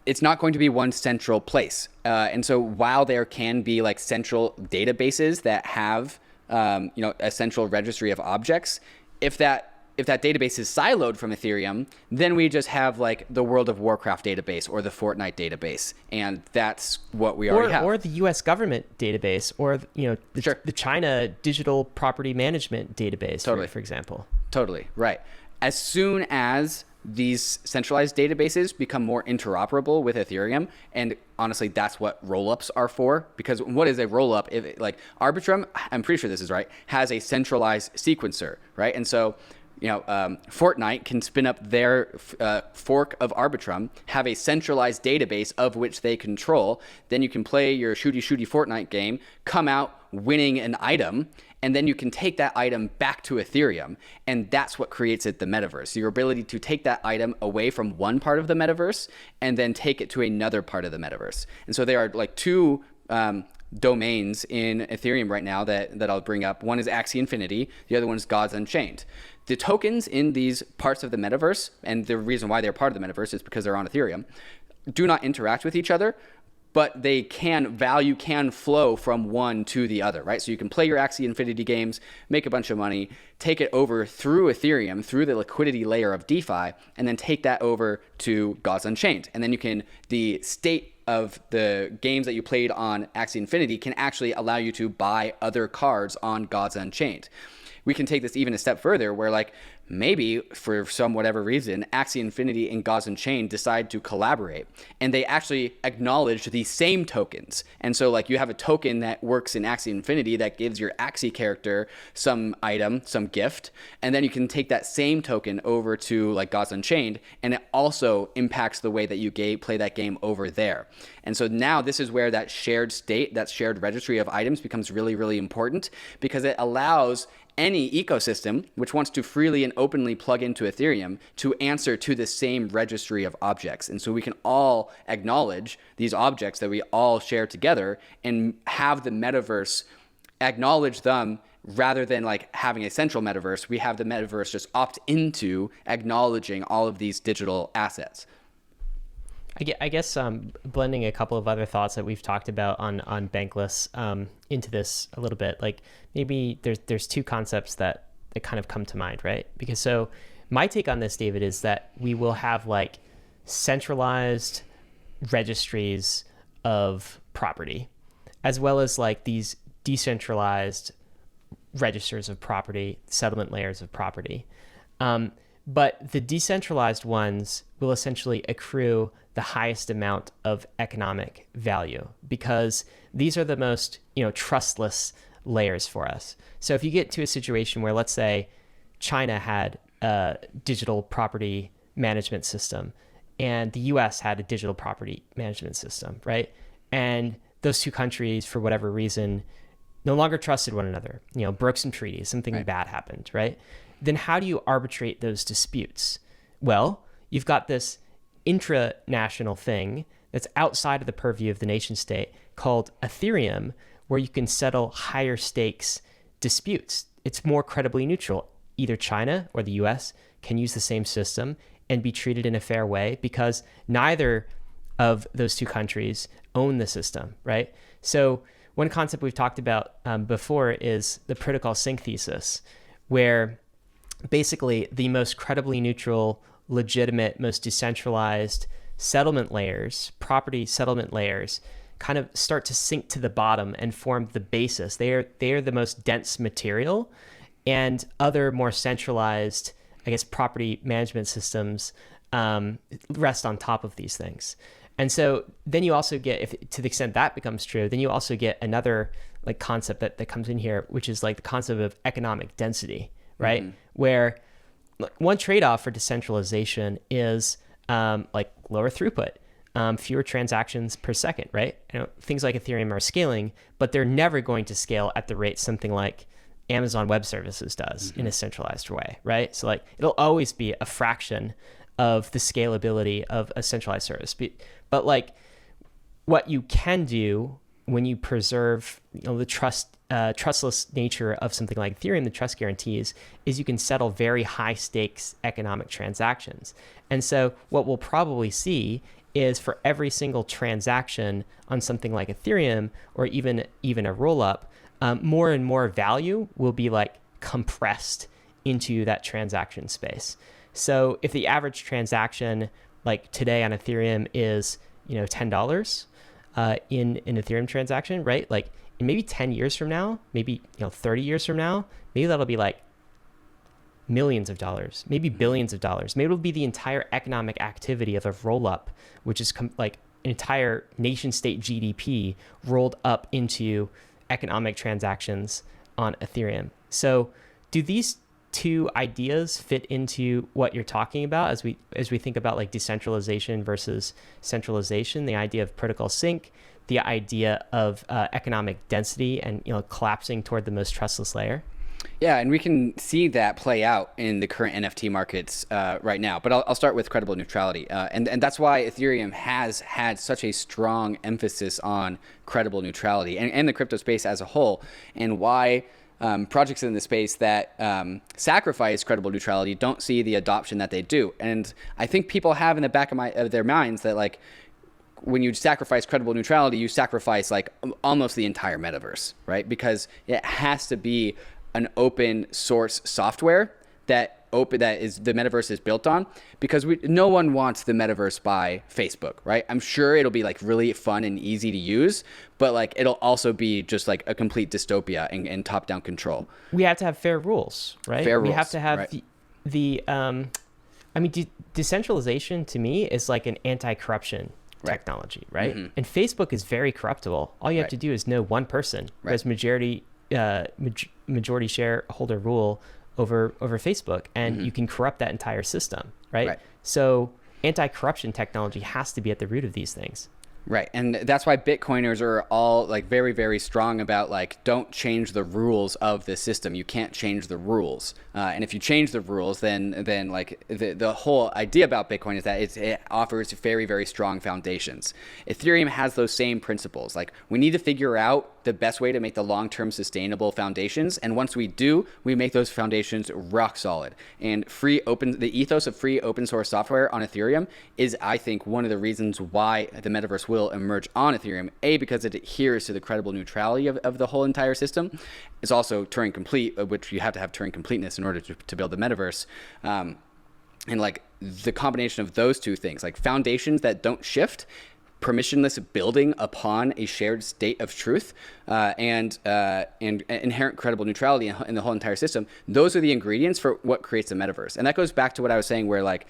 it's not going to be one central place. And so while there can be like central databases that have, a central registry of objects, if that database is siloed from Ethereum, then we just have like the World of Warcraft database or the Fortnite database. And that's what we already have.
Or the US government database, or, the China digital property management database,
totally.
For example.
Totally, right. As soon as these centralized databases become more interoperable with Ethereum, and honestly, that's what rollups are for. Because what is a rollup? If like Arbitrum, I'm pretty sure this is right, has a centralized sequencer, right? And so, Fortnite can spin up their fork of Arbitrum, have a centralized database of which they control. Then you can play your shooty Fortnite game, come out winning an item, and then you can take that item back to Ethereum. And that's what creates the metaverse. Your ability to take that item away from one part of the metaverse and then take it to another part of the metaverse. And so there are like two domains in Ethereum right now that I'll bring up. One is Axie Infinity. The other one is Gods Unchained. The tokens in these parts of the metaverse, and the reason why they're part of the metaverse is because they're on Ethereum, do not interact with each other, but value can flow from one to the other, right? So you can play your Axie Infinity games, make a bunch of money, take it over through Ethereum, through the liquidity layer of DeFi, and then take that over to Gods Unchained. And then the state of the games that you played on Axie Infinity can actually allow you to buy other cards on Gods Unchained. We can take this even a step further where like maybe for some whatever reason, Axie Infinity and Gods Unchained decide to collaborate, and they actually acknowledge the same tokens. And so like you have a token that works in Axie Infinity that gives your Axie character some item, some gift, and then you can take that same token over to like Gods Unchained, and it also impacts the way that you play that game over there. And so now this is where that shared state, that shared registry of items becomes really, really important, because it allows any ecosystem which wants to freely and openly plug into Ethereum to answer to the same registry of objects. And so we can all acknowledge these objects that we all share together and have the metaverse acknowledge them, rather than like having a central metaverse. We have the metaverse just opt into acknowledging all of these digital assets.
I guess blending a couple of other thoughts that we've talked about on Bankless into this a little bit, like maybe there's two concepts that kind of come to mind, right? Because so my take on this, David, is that we will have like centralized registries of property, as well as like these decentralized registers of property, settlement layers of property. But the decentralized ones will essentially accrue the highest amount of economic value because these are the most, trustless layers for us. So if you get to a situation where, let's say, China had a digital property management system and the US had a digital property management system, right? And those two countries, for whatever reason, no longer trusted one another, broke some treaties, something bad happened, right? Then how do you arbitrate those disputes? Well, you've got this intranational thing that's outside of the purview of the nation state called Ethereum, where you can settle higher stakes disputes. It's more credibly neutral. Either China or the US can use the same system and be treated in a fair way because neither of those two countries own the system, right? So one concept we've talked about before is the protocol sync thesis, where basically the most credibly neutral, legitimate, most decentralized settlement layers, property settlement layers, kind of start to sink to the bottom and form the basis. They are the most dense material, and other more centralized, I guess, property management systems rest on top of these things. And so then you also get, if to the extent that becomes true, then you also get another like concept that comes in here, which is like the concept of economic density, right? Mm-hmm. Where one trade-off for decentralization is like lower throughput, fewer transactions per second, right? Things like Ethereum are scaling, but they're never going to scale at the rate something like Amazon Web Services does in a centralized way, right? So like it'll always be a fraction of the scalability of a centralized service. But like what you can do when you preserve the trustless nature of something like Ethereum, the trust guarantees, is you can settle very high stakes economic transactions. And so what we'll probably see is for every single transaction on something like Ethereum or even a roll-up, more and more value will be like compressed into that transaction space. So if the average transaction like today on Ethereum is, $10 in an Ethereum transaction, right? Like in maybe 10 years from now, maybe 30 years from now, maybe that'll be like millions of dollars, maybe billions of dollars. Maybe it'll be the entire economic activity of a roll-up, which is like an entire nation state GDP rolled up into economic transactions on Ethereum. So do these two ideas fit into what you're talking about as we think about like decentralization versus centralization, the idea of protocol sync, the idea of economic density and collapsing toward the most trustless layer?
Yeah, and we can see that play out in the current NFT markets right now. But I'll start with credible neutrality. And that's why Ethereum has had such a strong emphasis on credible neutrality and the crypto space as a whole, and why projects in the space that sacrifice credible neutrality don't see the adoption that they do. And I think people have in the back of their minds that like when you sacrifice credible neutrality, you sacrifice like almost the entire metaverse, right? Because it has to be an open source software that is the metaverse is built on, because no one wants the metaverse by Facebook, right? I'm sure it'll be like really fun and easy to use, but like it'll also be just like a complete dystopia and top-down control.
We have to have fair rules, right?
Fair rules.
We have to have
right.
Decentralization to me is like an anti-corruption technology, right? Mm-hmm. And Facebook is very corruptible. All you have to do is know one person who has majority shareholder rule over Facebook, and you can corrupt that entire system, right? So anti-corruption technology has to be at the root of these things.
Right. And that's why Bitcoiners are all like very, very strong about like, don't change the rules of the system. You can't change the rules. And if you change the rules, then like the whole idea about Bitcoin is that it offers very, very strong foundations. Ethereum has those same principles. Like we need to figure out the best way to make the long-term sustainable foundations. And once we do, we make those foundations rock solid. And the ethos of free open source software on Ethereum is, I think, one of the reasons why the metaverse will emerge on Ethereum. A, because it adheres to the credible neutrality of the whole entire system. It's also Turing complete, which you have to have Turing completeness in order to build the metaverse. And like the combination of those two things, like foundations that don't shift, permissionless building upon a shared state of truth, and inherent credible neutrality in the whole entire system. Those are the ingredients for what creates the metaverse. And that goes back to what I was saying, where like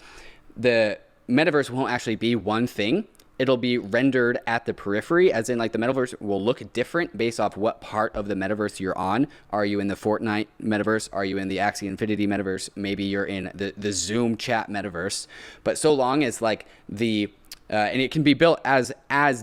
the metaverse won't actually be one thing. It'll be rendered at the periphery, as in like the metaverse will look different based off what part of the metaverse you're on. Are you in the Fortnite metaverse? Are you in the Axie Infinity metaverse? Maybe you're in the Zoom chat metaverse. But so long as like and it can be built as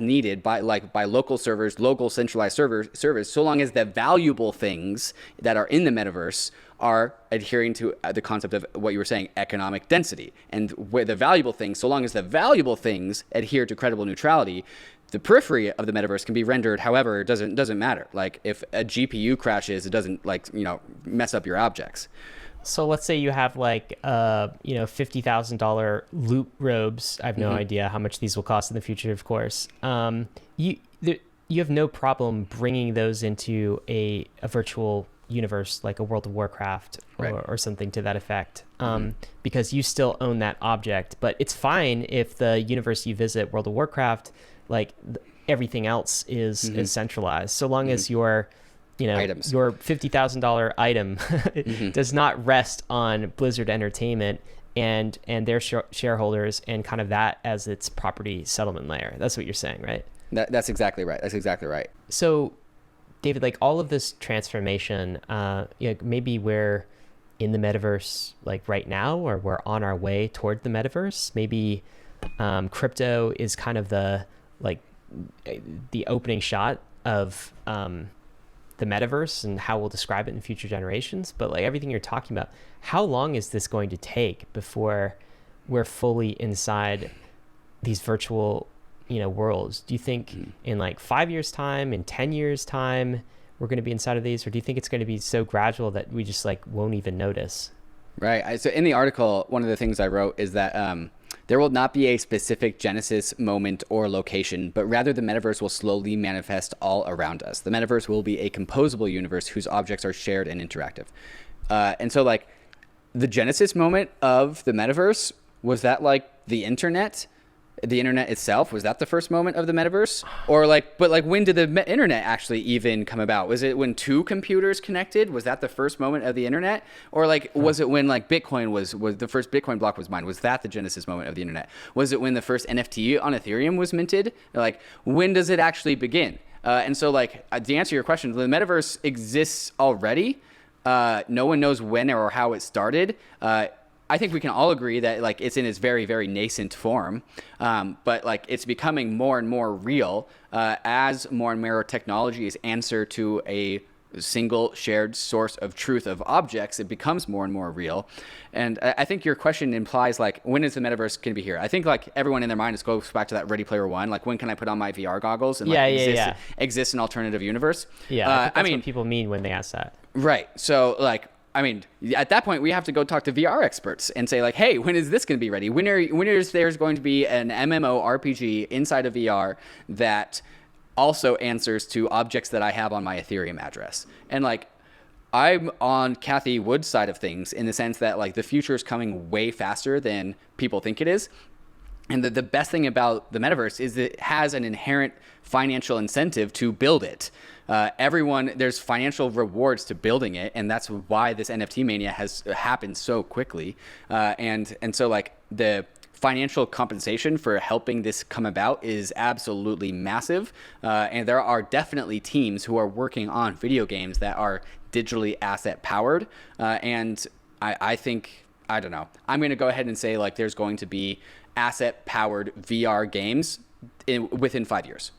needed by local servers, local centralized servers, so long as the valuable things that are in the metaverse are adhering to the concept of what you were saying, economic density. And where the valuable things, so long as the valuable things adhere to credible neutrality, the periphery of the metaverse can be rendered however. It doesn't matter. Like if a GPU crashes, it doesn't mess up your objects.
So let's say you have like $50,000 loot robes. I have no idea how much these will cost in the future, of course. You have no problem bringing those into a virtual universe like a World of Warcraft or something to that effect, because you still own that object. But it's fine if the universe you visit, World of Warcraft, like everything else is centralized, so long as your items. Your $50,000 item does not rest on Blizzard Entertainment and their shareholders and kind of that as its property settlement layer. That's what you're saying, right?
That's exactly right. That's exactly right.
So, David, like all of this transformation, maybe we're in the metaverse like right now, or we're on our way toward the metaverse. Maybe crypto is kind of the opening shot of the metaverse and how we'll describe it in future generations. But like everything you're talking about, how long is this going to take before we're fully inside these virtual worlds? Do you think in like 5 years time, in 10 years time, we're going to be inside of these? Or do you think it's going to be so gradual that we just like won't even notice?
Right. So in the article, one of the things I wrote is that there will not be a specific genesis moment or location, but rather the metaverse will slowly manifest all around us. The metaverse will be a composable universe whose objects are shared and interactive. And so like the genesis moment of the metaverse, was that like the internet itself? Was that the first moment of the metaverse? Or when did the internet actually even come about? Was it when two computers connected? Was that the first moment of the internet? Or was it when like Bitcoin was the first Bitcoin block was mined? Was that the genesis moment of the internet? Was it when the first NFT on Ethereum was minted? Like, when does it actually begin? And so to answer your question, the metaverse exists already. No one knows when or how it started. I think we can all agree that it's in its very, very nascent form, but it's becoming more and more real as more and more technologies answer to a single shared source of truth of objects. It becomes more and more real. And I think your question implies when is the metaverse going to be here? I think everyone in their mind goes back to that Ready Player One. When can I put on my VR goggles and exist an alternative universe?
Yeah, I think that's what people mean when they ask that.
Right. So at that point, we have to go talk to VR experts and say hey, when is this going to be ready? When is there's going to be an MMO RPG inside of VR that also answers to objects that I have on my Ethereum address? And I'm on Kathy Wood's side of things in the sense that the future is coming way faster than people think it is. And the best thing about the metaverse is that it has an inherent financial incentive to build it. There's financial rewards to building it, and that's why this NFT mania has happened so quickly. And so the financial compensation for helping this come about is absolutely massive. And there are definitely teams who are working on video games that are digitally asset powered. And I think, I don't know, I'm going to go ahead and say there's going to be asset powered VR games within 5 years.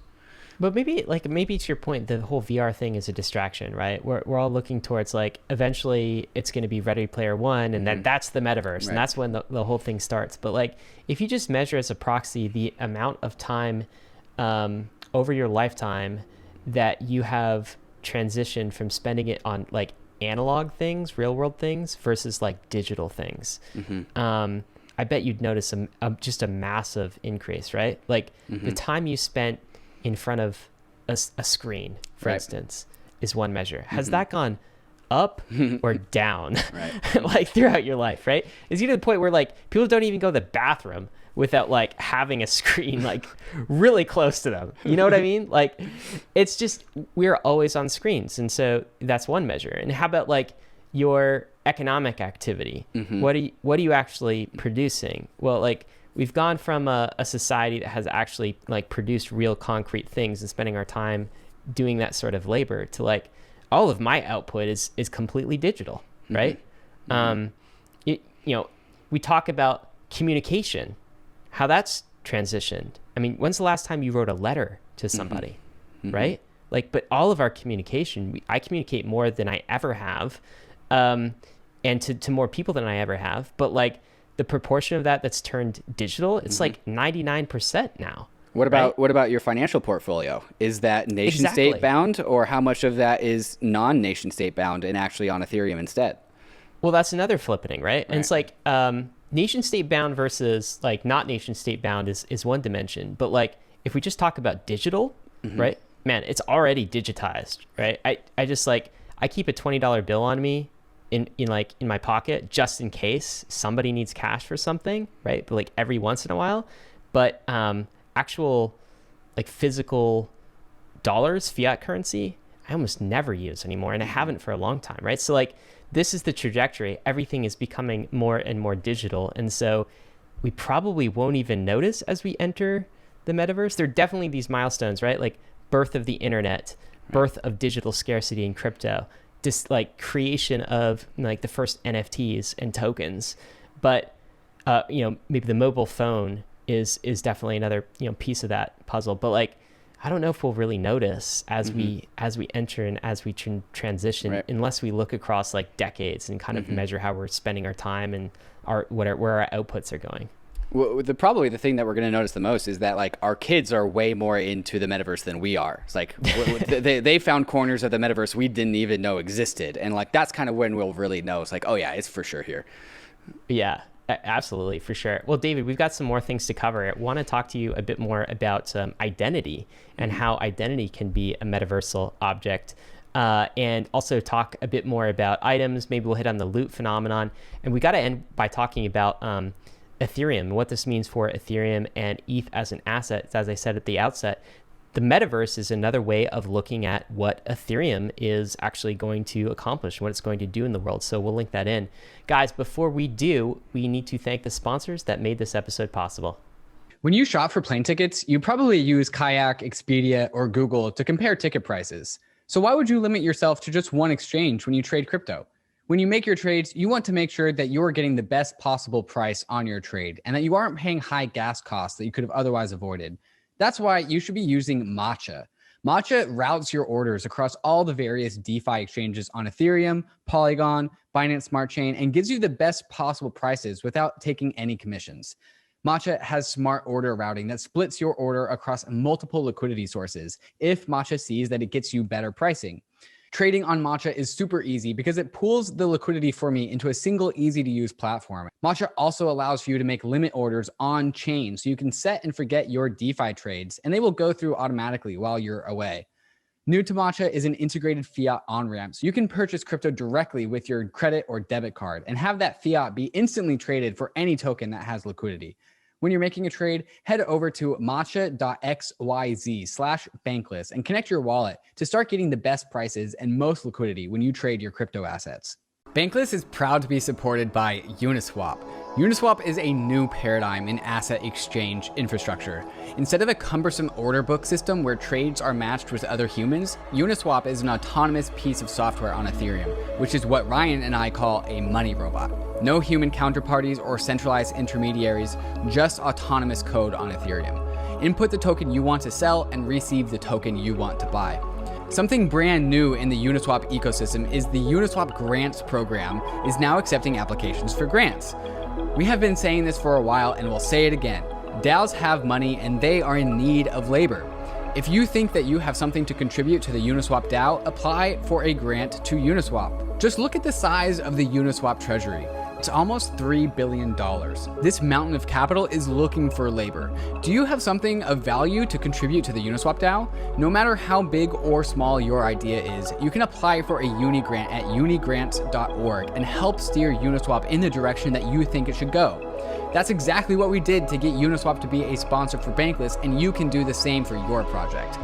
But maybe to your point, the whole VR thing is a distraction, right? We're all looking towards eventually it's going to be Ready Player One, and then that's the metaverse, right. And that's when the whole thing starts. But if you just measure as a proxy the amount of time over your lifetime that you have transitioned from spending it on like analog things, real world things, versus like digital things. I bet you'd notice just a massive increase, right? Like the time you spent in front of a screen, for instance, is one measure. Has that gone up or down like throughout your life, right? Is you to the point where like people don't even go to the bathroom without like having a screen like really close to them. You know what I mean? Like it's just, we're always on screens. And so that's one measure. And how about like your economic activity? What are you actually producing? Well, like we've gone from a society that has actually like produced real concrete things and spending our time doing that sort of labor to like, all of my output is completely digital, right? You know, we talk about communication, how that's transitioned. I mean, when's the last time you wrote a letter to somebody, right? Like, but all of our communication, I communicate more than I ever have, and to more people than I ever have. But like the proportion of that's turned digital, it's like 99% now.
What about your financial portfolio? Is that nation state bound, or how much of that is non-nation state bound and actually on Ethereum instead?
Well, that's another flippening, right? And it's like nation state bound versus like not nation state bound is one dimension. But like if we just talk about digital, right? Man, it's already digitized, right? I just like, I keep a $20 bill on me in my pocket just in case somebody needs cash for something, right? But like every once in a while. But actual like physical dollars, fiat currency, I almost never use anymore, and I haven't for a long time, right? So like this is the trajectory. Everything is becoming more and more digital, and so we probably won't even notice as we enter the metaverse. There are definitely these milestones, right? Like birth of the internet, birth of digital scarcity in crypto, this like creation of like the first NFTs and tokens. But you know, maybe the mobile phone is definitely another, you know, piece of that puzzle. But like I don't know if we'll really notice as we enter and as we transition, unless we look across like decades and kind of measure how we're spending our time and where our outputs are going.
Well, probably the thing that we're going to notice the most is that like our kids are way more into the metaverse than we are. It's like they found corners of the metaverse we didn't even know existed, and like that's kind of when we'll really know. It's like, oh yeah, it's for sure here.
Yeah. Absolutely, for sure. Well, David, we've got some more things to cover. I want to talk to you a bit more about identity and how identity can be a metaversal object, and also talk a bit more about items. Maybe we'll hit on the loot phenomenon. And we got to end by talking about Ethereum and what this means for Ethereum and ETH as an asset. As I said at the outset, the metaverse is another way of looking at what Ethereum is actually going to accomplish, what it's going to do in the world. So we'll link that in. Guys, before we do, we need to thank the sponsors that made this episode possible.
When you shop for plane tickets, you probably use Kayak, Expedia, or Google to compare ticket prices. So why would you limit yourself to just one exchange when you trade crypto? When you make your trades, you want to make sure that you're getting the best possible price on your trade and that you aren't paying high gas costs that you could have otherwise avoided. That's why you should be using MATCHA. MATCHA routes your orders across all the various DeFi exchanges on Ethereum, Polygon, Binance Smart Chain, and gives you the best possible prices without taking any commissions. MATCHA has smart order routing that splits your order across multiple liquidity sources if MATCHA sees that it gets you better pricing. Trading on MATCHA is super easy because it pools the liquidity for me into a single easy-to-use platform. MATCHA also allows for you to make limit orders on chain, so you can set and forget your DeFi trades, and they will go through automatically while you're away. New to MATCHA is an integrated fiat on-ramp, so you can purchase crypto directly with your credit or debit card and have that fiat be instantly traded for any token that has liquidity. When you're making a trade, head over to matcha.xyz/bankless and connect your wallet to start getting the best prices and most liquidity when you trade your crypto assets. Bankless is proud to be supported by UNISWAP. UNISWAP is a new paradigm in asset exchange infrastructure. Instead of a cumbersome order book system where trades are matched with other humans, UNISWAP is an autonomous piece of software on Ethereum, which is what Ryan and I call a money robot. No human counterparties or centralized intermediaries, just autonomous code on Ethereum. Input the token you want to sell and receive the token you want to buy. Something brand new in the Uniswap ecosystem is the Uniswap Grants program is now accepting applications for grants. We have been saying this for a while and we'll say it again. DAOs have money and they are in need of labor. If you think that you have something to contribute to the Uniswap DAO, apply for a grant to Uniswap. Just look at the size of the Uniswap treasury. It's almost $3 billion. This mountain of capital is looking for labor. Do you have something of value to contribute to the Uniswap DAO? No matter how big or small your idea is, you can apply for a uni grant at unigrants.org and help steer Uniswap in the direction that you think it should go. That's exactly what we did to get Uniswap to be a sponsor for Bankless, and you can do the same for your project.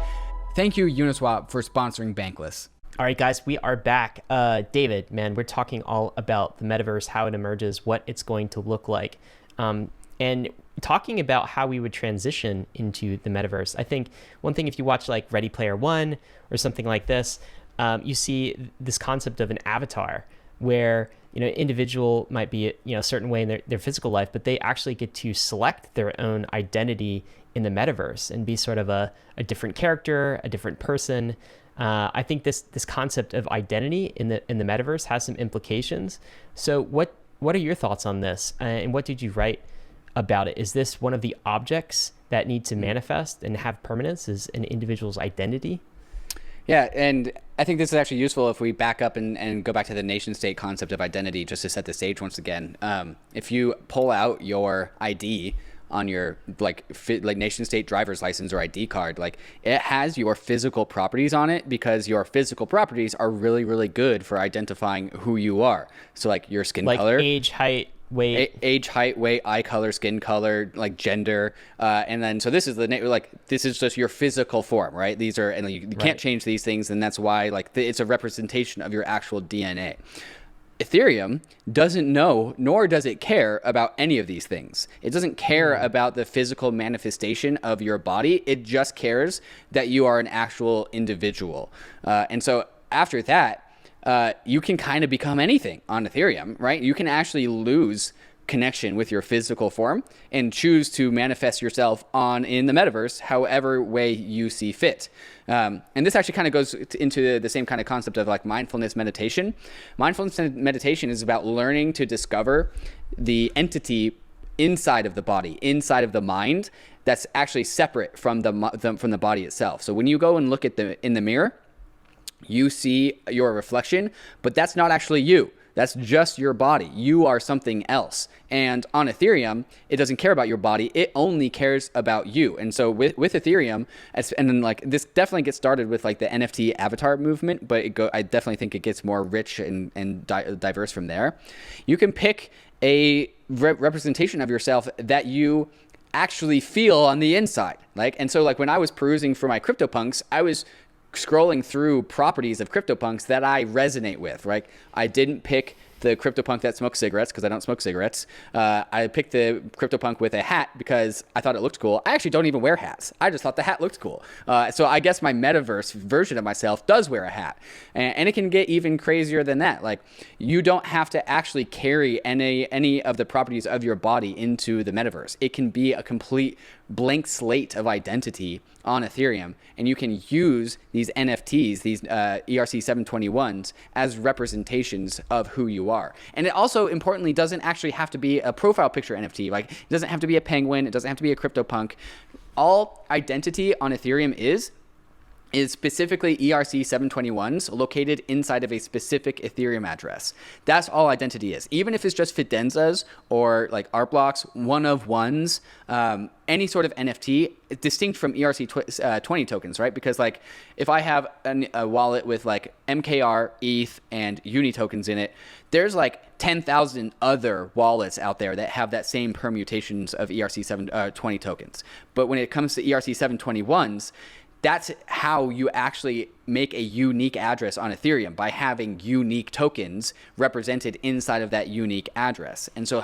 Thank you, Uniswap, for sponsoring Bankless.
All right, guys, we are back. David, man, we're talking all about the metaverse, how it emerges, what it's going to look like, and talking about how we would transition into the metaverse. I think one thing, if you watch like Ready Player One or something like this, you see this concept of an avatar where, you know, individual might be, you know, a certain way in their physical life, but they actually get to select their own identity in the metaverse and be sort of a different character, a different person. I think this concept of identity in the metaverse has some implications. So what are your thoughts on this, and what did you write about it? Is this one of the objects that need to manifest and have permanence, is an individual's identity?
Yeah, and I think this is actually useful if we back up and go back to the nation state concept of identity, just to set the stage once again. If you pull out your ID on your like nation state driver's license or ID card, like it has your physical properties on it, because your physical properties are really, really good for identifying who you are. So like your skin color,
age, height, weight,
eye color, skin color, like gender, and then so this is this is just your physical form, right? These are, and you can't change these things, and that's why like it's a representation of your actual DNA. Ethereum doesn't know, nor does it care about any of these things. It doesn't care about the physical manifestation of your body. It just cares that you are an actual individual. And so after that, you can kind of become anything on Ethereum, right? You can actually lose connection with your physical form and choose to manifest yourself in the metaverse however way you see fit. And this actually kind of goes into the same kind of concept of like mindfulness meditation. Mindfulness meditation is about learning to discover the entity inside of the body, inside of the mind, that's actually separate from the body itself. So when you go and look at in the mirror, you see your reflection, but that's not actually you. That's just your body. You are something else. And on Ethereum, it doesn't care about your body. It only cares about you. And so with Ethereum, and then like this definitely gets started with like the NFT avatar movement, but I definitely think it gets more rich and diverse from there. You can pick a representation of yourself that you actually feel on the inside. And so like when I was perusing for my CryptoPunks, I was scrolling through properties of CryptoPunks that I resonate with, right? I didn't pick the CryptoPunk that smokes cigarettes because I don't smoke cigarettes. I picked the CryptoPunk with a hat because I thought it looked cool. I actually don't even wear hats. I just thought the hat looked cool. So I guess my metaverse version of myself does wear a hat. And it can get even crazier than that. Like you don't have to actually carry any of the properties of your body into the metaverse. It can be a complete blank slate of identity on Ethereum, and you can use these NFTs, these ERC-721s, as representations of who you are. And it also, importantly, doesn't actually have to be a profile picture NFT. Like, it doesn't have to be a penguin. It doesn't have to be a CryptoPunk. All identity on Ethereum is specifically ERC-721s located inside of a specific Ethereum address. That's all identity is. Even if it's just fidenzas or like art blocks, one of ones, any sort of NFT, distinct from ERC-20 tokens, right? Because like if I have a wallet with like MKR, ETH, and Uni tokens in it, there's like 10,000 other wallets out there that have that same permutations of ERC-20 tokens. But when it comes to ERC-721s, that's how you actually make a unique address on Ethereum, by having unique tokens represented inside of that unique address. And so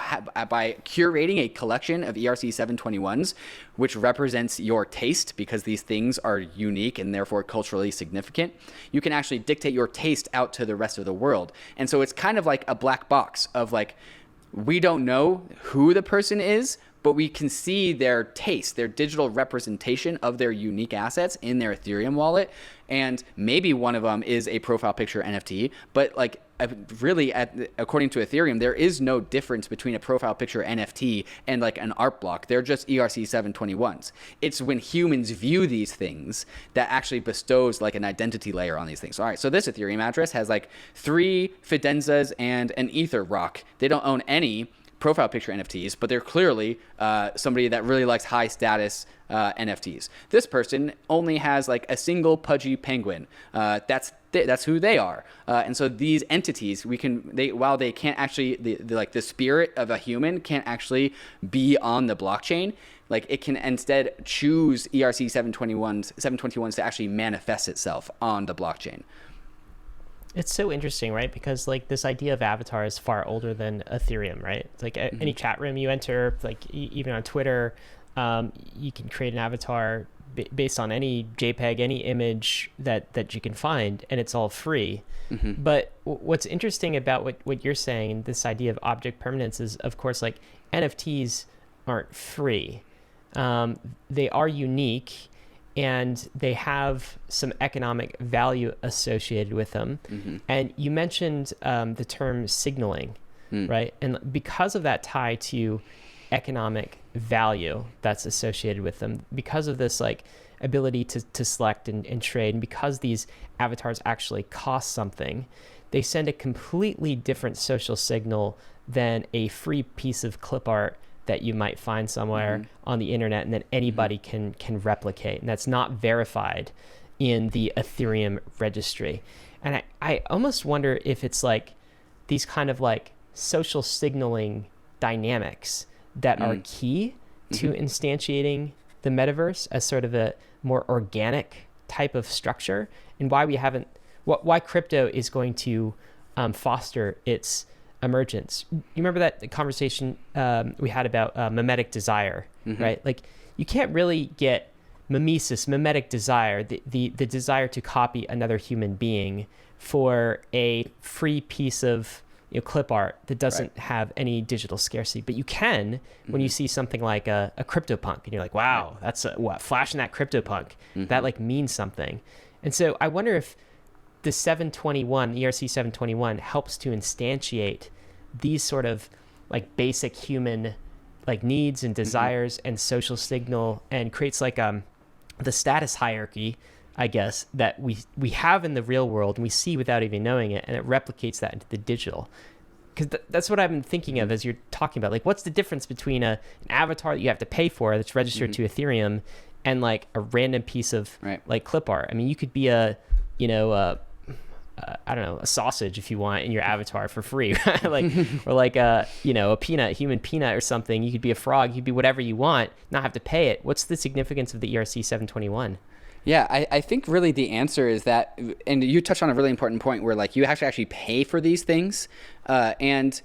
by curating a collection of ERC-721s, which represents your taste, because these things are unique and therefore culturally significant, you can actually dictate your taste out to the rest of the world. And so it's kind of like a black box of like, we don't know who the person is, but we can see their taste, their digital representation of their unique assets in their Ethereum wallet. And maybe one of them is a profile picture NFT, but like really, according to Ethereum, there is no difference between a profile picture NFT and like an art block. They're just ERC 721s. It's when humans view these things that actually bestows like an identity layer on these things. All right, so this Ethereum address has like 3 Fidenzas and an Ether rock. They don't own any profile picture NFTs, but they're clearly somebody that really likes high status NFTs. This person only has like a single pudgy penguin. That's who they are. And so these entities, while they can't actually, the spirit of a human can't actually be on the blockchain, like it can instead choose ERC 721s to actually manifest itself on the blockchain.
It's so interesting, right? Because like this idea of avatar is far older than Ethereum, right? It's like any chat room you enter, like even on Twitter, you can create an avatar based on any JPEG, any image that you can find, and it's all free. But what's interesting about what you're saying, this idea of object permanence, is of course like NFTs aren't free. They are unique, and they have some economic value associated with them. And you mentioned the term signaling, right? And because of that tie to economic value that's associated with them, because of this like ability to select and trade, and because these avatars actually cost something, they send a completely different social signal than a free piece of clip art that you might find somewhere on the internet and that anybody can replicate, and that's not verified in the Ethereum registry. And I almost wonder if it's like these kind of like social signaling dynamics that are key to instantiating the metaverse as sort of a more organic type of structure, and why crypto is going to foster its emergence. You remember that conversation we had about mimetic desire, right? Like you can't really get mimetic desire, the desire to copy another human being, for a free piece of clip art that doesn't have any digital scarcity. But you can when you see something like a CryptoPunk, and you're like, wow, that's flashing that CryptoPunk. That like means something. And so I wonder if the ERC 721 helps to instantiate these sort of like basic human like needs and desires and social signal, and creates like the status hierarchy, I guess, that we have in the real world and we see without even knowing it, and it replicates that into the digital. Because that's what I've been thinking of as you're talking about, like what's the difference between an avatar that you have to pay for that's registered to Ethereum and like a random piece of like clip art. I mean, you could be a I don't know, a sausage if you want in your avatar for free, like, or like a human peanut or something. You could be a frog, you could be whatever you want, not have to pay it. What's the significance of the ERC 721?
Yeah, I think really the answer is that, and you touched on a really important point where like you have to actually pay for these things. And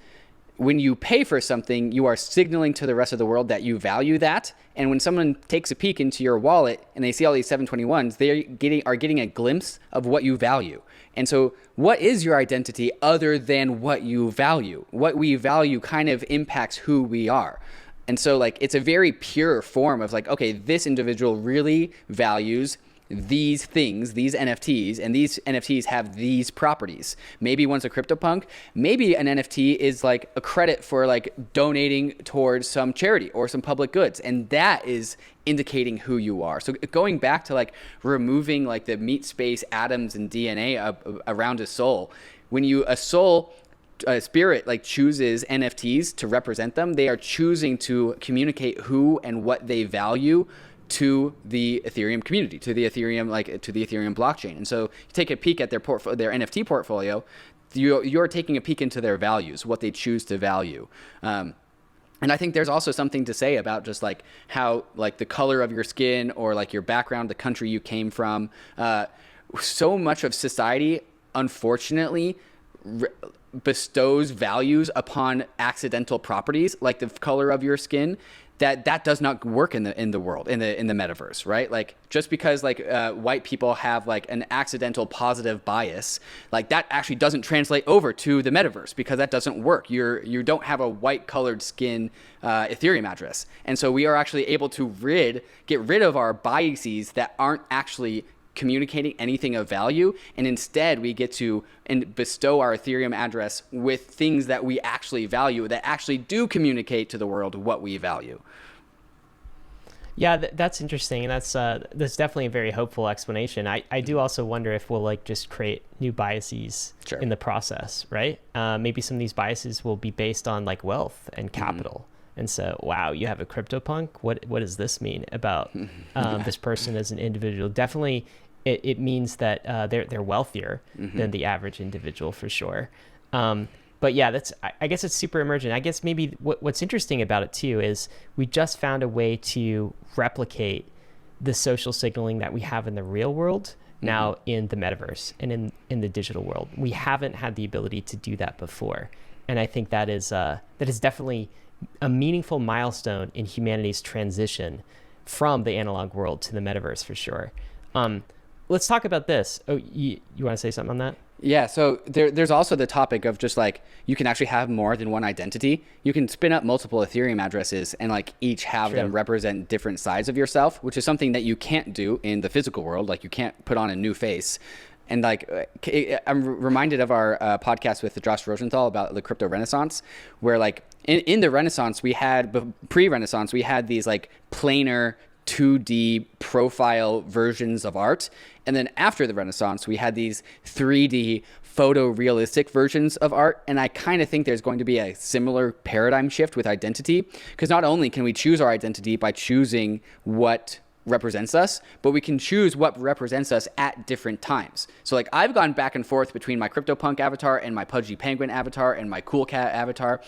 when you pay for something, you are signaling to the rest of the world that you value that. And when someone takes a peek into your wallet and they see all these 721s, they are getting a glimpse of what you value. And so what is your identity other than what you value? What we value kind of impacts who we are. And so like it's a very pure form of like, okay, this individual really values these things, these NFTs, and these NFTs have these properties. Maybe one's a CryptoPunk, maybe an NFT is like a credit for like donating towards some charity or some public goods, and that is indicating who you are. So going back to like removing like the meat space atoms and DNA around a soul, when a spirit like chooses NFTs to represent them, they are choosing to communicate who and what they value to the Ethereum community, to the Ethereum blockchain. And so you take a peek at their NFT portfolio, you're taking a peek into their values, what they choose to value. And I think there's also something to say about just like how like the color of your skin or like your background, the country you came from. So much of society, unfortunately, bestows values upon accidental properties like the color of your skin. That does not work in the world, in the metaverse, right? Like just because like white people have like an accidental positive bias, like that actually doesn't translate over to the metaverse, because that doesn't work. You don't have a white colored skin Ethereum address, and so we are actually able to get rid of our biases that aren't actually communicating anything of value, and instead we get to bestow our Ethereum address with things that we actually value, that actually do communicate to the world what we value.
Yeah, that's interesting, and that's definitely a very hopeful explanation. I do also wonder if we'll like just create new biases in the process, right? Maybe some of these biases will be based on like wealth and capital. And so, wow, you have a CryptoPunk? What does this mean about this person as an individual? Definitely, it means that they're wealthier than the average individual for sure. But yeah, I guess it's super emergent. I guess maybe what's interesting about it too is we just found a way to replicate the social signaling that we have in the real world now in the metaverse and in the digital world. We haven't had the ability to do that before. And I think that is definitely a meaningful milestone in humanity's transition from the analog world to the metaverse for sure. Let's talk about this. Oh, you want to say something on that?
Yeah, so there's also the topic of just like, you can actually have more than one identity. You can spin up multiple Ethereum addresses and like each have them represent different sides of yourself, which is something that you can't do in the physical world. Like you can't put on a new face. And like, I'm reminded of our podcast with Josh Rosenthal about the crypto renaissance, where like in the Renaissance, pre-Renaissance, we had these like planar 2D profile versions of art. And then after the Renaissance, we had these 3D photorealistic versions of art. And I kind of think there's going to be a similar paradigm shift with identity, because not only can we choose our identity by choosing what represents us, but we can choose what represents us at different times. So like I've gone back and forth between my CryptoPunk avatar and my Pudgy Penguin avatar and my Cool Cat avatar,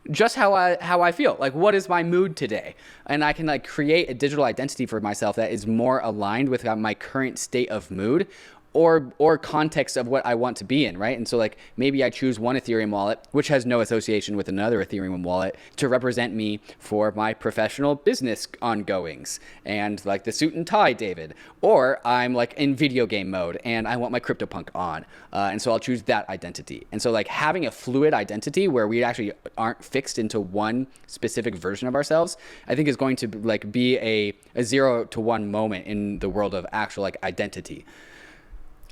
just how I feel. Like, what is my mood today? And I can like create a digital identity for myself that is more aligned with my current state of mood or context of what I want to be in, right? And so like maybe I choose one Ethereum wallet, which has no association with another Ethereum wallet, to represent me for my professional business ongoings and like the suit and tie David. Or I'm like in video game mode and I want my CryptoPunk on. And so I'll choose that identity. And so like having a fluid identity where we actually aren't fixed into one specific version of ourselves, I think is going to like be a 0 to 1 moment in the world of actual like identity.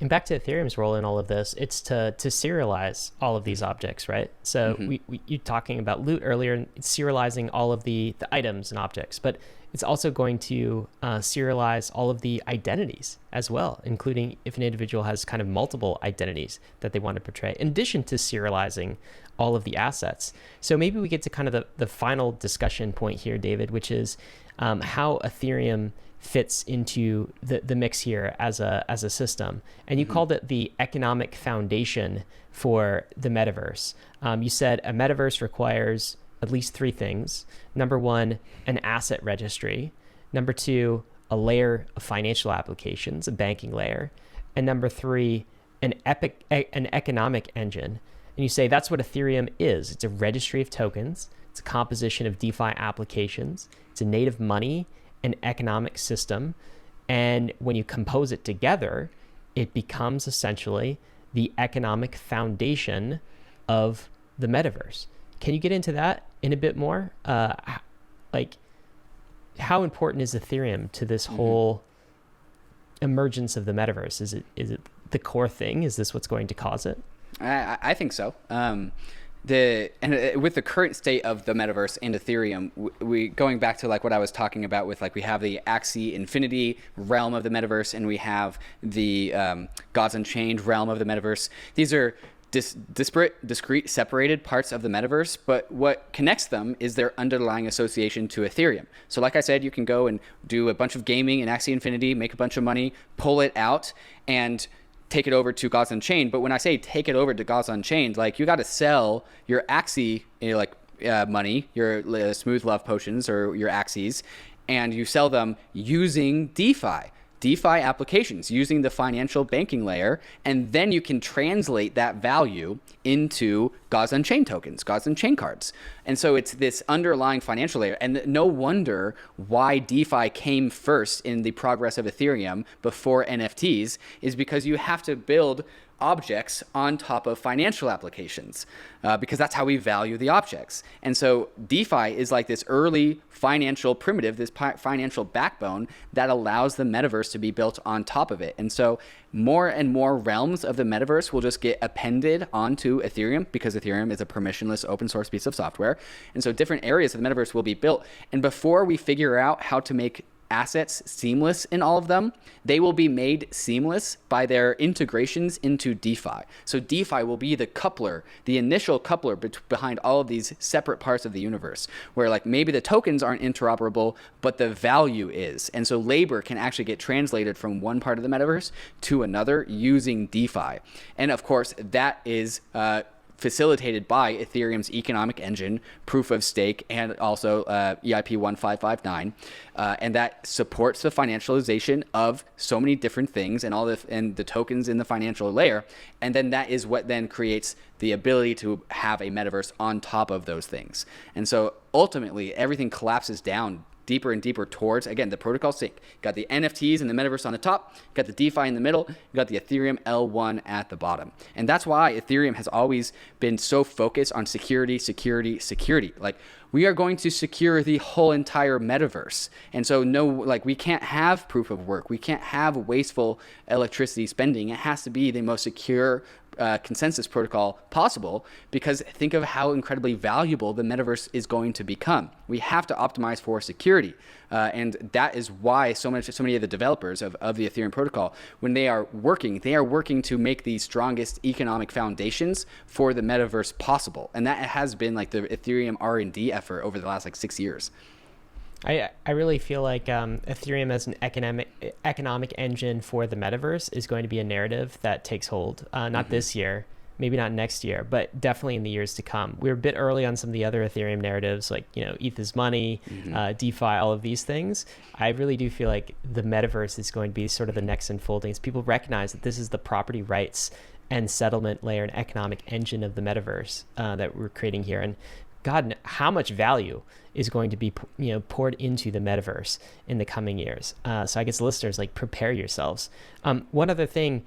And back to Ethereum's role in all of this, it's to serialize all of these objects, right? So you talking about loot earlier, serializing all of the items and objects, but it's also going to serialize all of the identities as well, including if an individual has kind of multiple identities that they want to portray, in addition to serializing all of the assets. So maybe we get to kind of the final discussion point here, David, which is how Ethereum fits into the mix here as a system. And you called it the economic foundation for the metaverse. You said a metaverse requires at least 3 things. Number 1, an asset registry. Number 2, a layer of financial applications, a banking layer. And number 3, an economic engine. And you say that's what Ethereum is. It's a registry of tokens. It's a composition of DeFi applications. It's a native money, an economic system, and when you compose it together, it becomes essentially the economic foundation of the metaverse. Can you get into that in a bit more? Like, how important is Ethereum to this whole emergence of the metaverse? Is it the core thing? Is this what's going to cause it?
I think so. With the current state of the metaverse and Ethereum, we going back to like what I was talking about with like we have the Axie Infinity realm of the metaverse and we have the Gods Unchained realm of the metaverse. These are disparate, discrete, separated parts of the metaverse, but what connects them is their underlying association to Ethereum. So like I said, you can go and do a bunch of gaming in Axie Infinity, make a bunch of money, pull it out, and take it over to Gods Unchained. But when I say take it over to Gods Unchained, like you got to sell your Axie money, your Smooth Love potions or your Axies, and you sell them using DeFi applications, using the financial banking layer, and then you can translate that value into Gods Unchained tokens, Gods Unchained cards. And so it's this underlying financial layer. And no wonder why DeFi came first in the progress of Ethereum before NFTs is because you have to build objects on top of financial applications, because that's how we value the objects. And so DeFi is like this early financial primitive, this financial backbone that allows the metaverse to be built on top of it. And so more and more realms of the metaverse will just get appended onto Ethereum, because Ethereum is a permissionless open source piece of software. And so different areas of the metaverse will be built. And before we figure out how to make assets seamless in all of them, they will be made seamless by their integrations into DeFi. So DeFi will be the coupler, the initial coupler behind all of these separate parts of the universe, where like maybe the tokens aren't interoperable, but the value is. And so labor can actually get translated from one part of the metaverse to another using DeFi. And of course, that is facilitated by Ethereum's economic engine, proof of stake, and also EIP 1559, and that supports the financialization of so many different things and the tokens in the financial layer. And then that is what then creates the ability to have a metaverse on top of those things. And so ultimately, everything collapses down deeper and deeper towards, again, the protocol sync. Got the NFTs and the metaverse on the top, got the DeFi in the middle, got the Ethereum L1 at the bottom. And that's why Ethereum has always been so focused on security, security, security. Like, we are going to secure the whole entire metaverse. And so we can't have proof of work. We can't have wasteful electricity spending. It has to be the most secure consensus protocol possible, because think of how incredibly valuable the metaverse is going to become. We have to optimize for security. And that is why so many of the developers of the Ethereum protocol, when they are working to make the strongest economic foundations for the metaverse possible. And that has been like the Ethereum R&D effort over the last 6 years.
I really feel like Ethereum as an economic engine for the metaverse is going to be a narrative that takes hold. Not this year, maybe not next year, but definitely in the years to come. We're a bit early on some of the other Ethereum narratives, like ETH is money, DeFi, all of these things. I really do feel like the metaverse is going to be sort of the next unfolding. As people recognize that this is the property rights and settlement layer and economic engine of the metaverse that we're creating here. And God, how much value is going to be poured into the metaverse in the coming years. So I guess listeners, prepare yourselves. One other thing,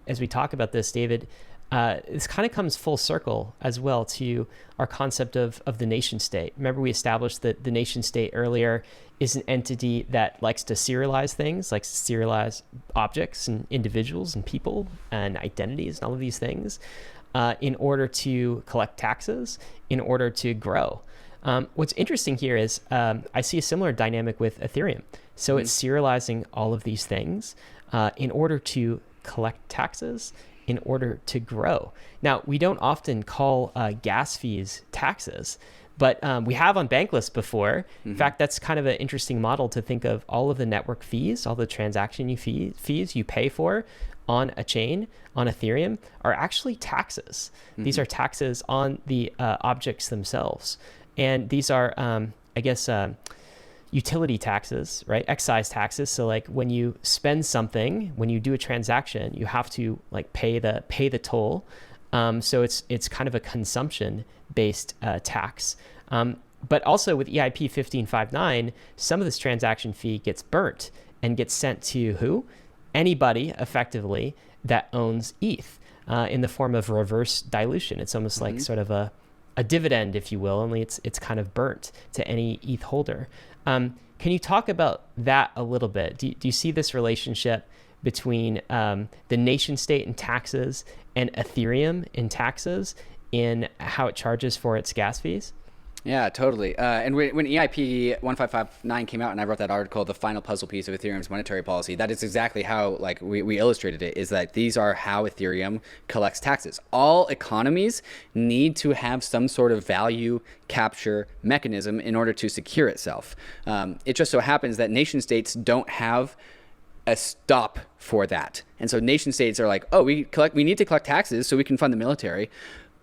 as we talk about this, David, this kind of comes full circle as well to our concept of the nation state. Remember, we established that the nation state earlier is an entity that likes to serialize things, likes to serialize objects and individuals and people and identities and all of these things in order to collect taxes, in order to grow. What's interesting here is I see a similar dynamic with Ethereum. So it's serializing all of these things in order to collect taxes, in order to grow. Now, we don't often call gas fees taxes, but we have on Bankless before. In fact, that's kind of an interesting model to think of all of the network fees, all the transaction fees you pay for on a chain, on Ethereum, are actually taxes. These are taxes on the objects themselves. And these are, utility taxes, right? Excise taxes. So when you spend something, when you do a transaction, you have to pay the toll. So it's kind of a consumption-based tax. But also with EIP 1559, some of this transaction fee gets burnt and gets sent to who? Anybody, effectively, that owns ETH in the form of reverse dilution. It's almost like sort of a dividend, if you will, only it's kind of burnt to any ETH holder. Can you talk about that a little bit? Do you see this relationship between the nation state and taxes and Ethereum in taxes in how it charges for its gas fees?
Yeah, totally. And when EIP 1559 came out and I wrote that article, The Final Puzzle Piece of Ethereum's Monetary Policy, that is exactly how we illustrated it, is that these are how Ethereum collects taxes. All economies need to have some sort of value capture mechanism in order to secure itself. It just so happens that nation states don't have a stop for that. And so nation states are like, oh, we need to collect taxes so we can fund the military,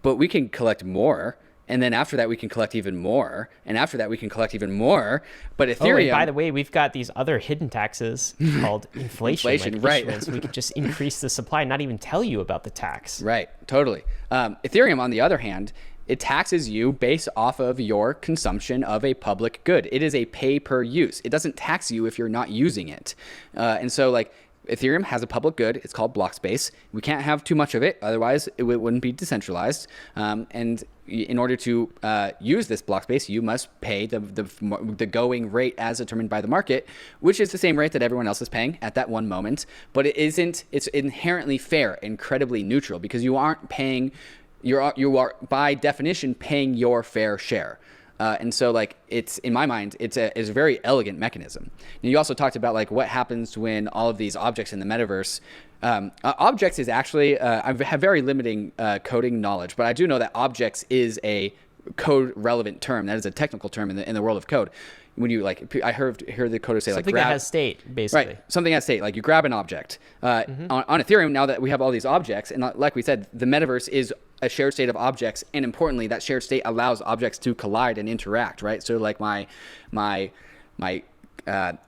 but we can collect more. And then after that, we can collect even more. And after that, we can collect even more. But Ethereum...
Oh, and by the way, we've got these other hidden taxes called inflation,
right.
So we could just increase the supply and not even tell you about the tax.
Right, totally. Ethereum, on the other hand, it taxes you based off of your consumption of a public good. It is a pay per use. It doesn't tax you if you're not using it. And so Ethereum has a public good. It's called block space. We can't have too much of it, otherwise it wouldn't be decentralized. And in order to use this block space, you must pay the going rate as determined by the market, which is the same rate that everyone else is paying at that one moment. But it's inherently fair, incredibly neutral, because you aren't paying, you are by definition paying your fair share. And so, like, it's, in my mind, it's a very elegant mechanism. Now, you also talked about, like, what happens when all of these objects in the metaverse. Objects is actually, I have very limiting coding knowledge, but I do know that objects is a code relevant term. That is a technical term in the world of code. When you, like, I heard the coders say,
something
like,
that has state, basically.
Right, something has state. Like, you grab an object. On Ethereum, now that we have all these objects, and like we said, the metaverse is a shared state of objects, and importantly, that shared state allows objects to collide and interact, right? So, like, my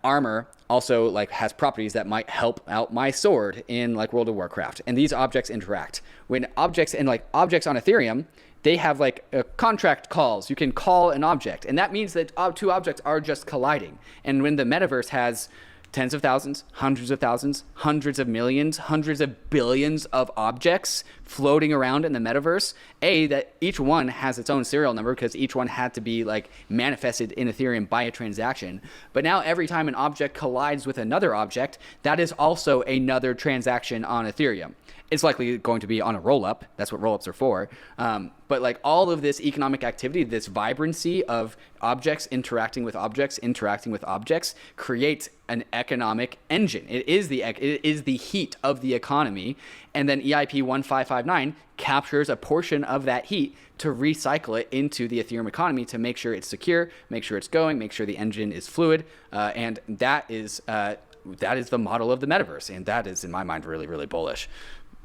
armor also, like, has properties that might help out my sword in, like, World of Warcraft, and these objects interact. When objects on Ethereum, they have, like, contract calls. You can call an object, and that means that two objects are just colliding. And when the metaverse has tens of thousands, hundreds of thousands, hundreds of millions, hundreds of billions of objects floating around in the metaverse, that each one has its own serial number because each one had to be, like, manifested in Ethereum by a transaction. But now every time an object collides with another object, that is also another transaction on Ethereum. It's likely going to be on a roll-up. That's what roll-ups are for. But, like, all of this economic activity, this vibrancy of objects interacting with objects creates an economic engine. It is the heat of the economy. And then EIP 1559 captures a portion of that heat to recycle it into the Ethereum economy to make sure it's secure, make sure it's going, make sure the engine is fluid. And that is the model of the metaverse. And that is, in my mind, really, really bullish.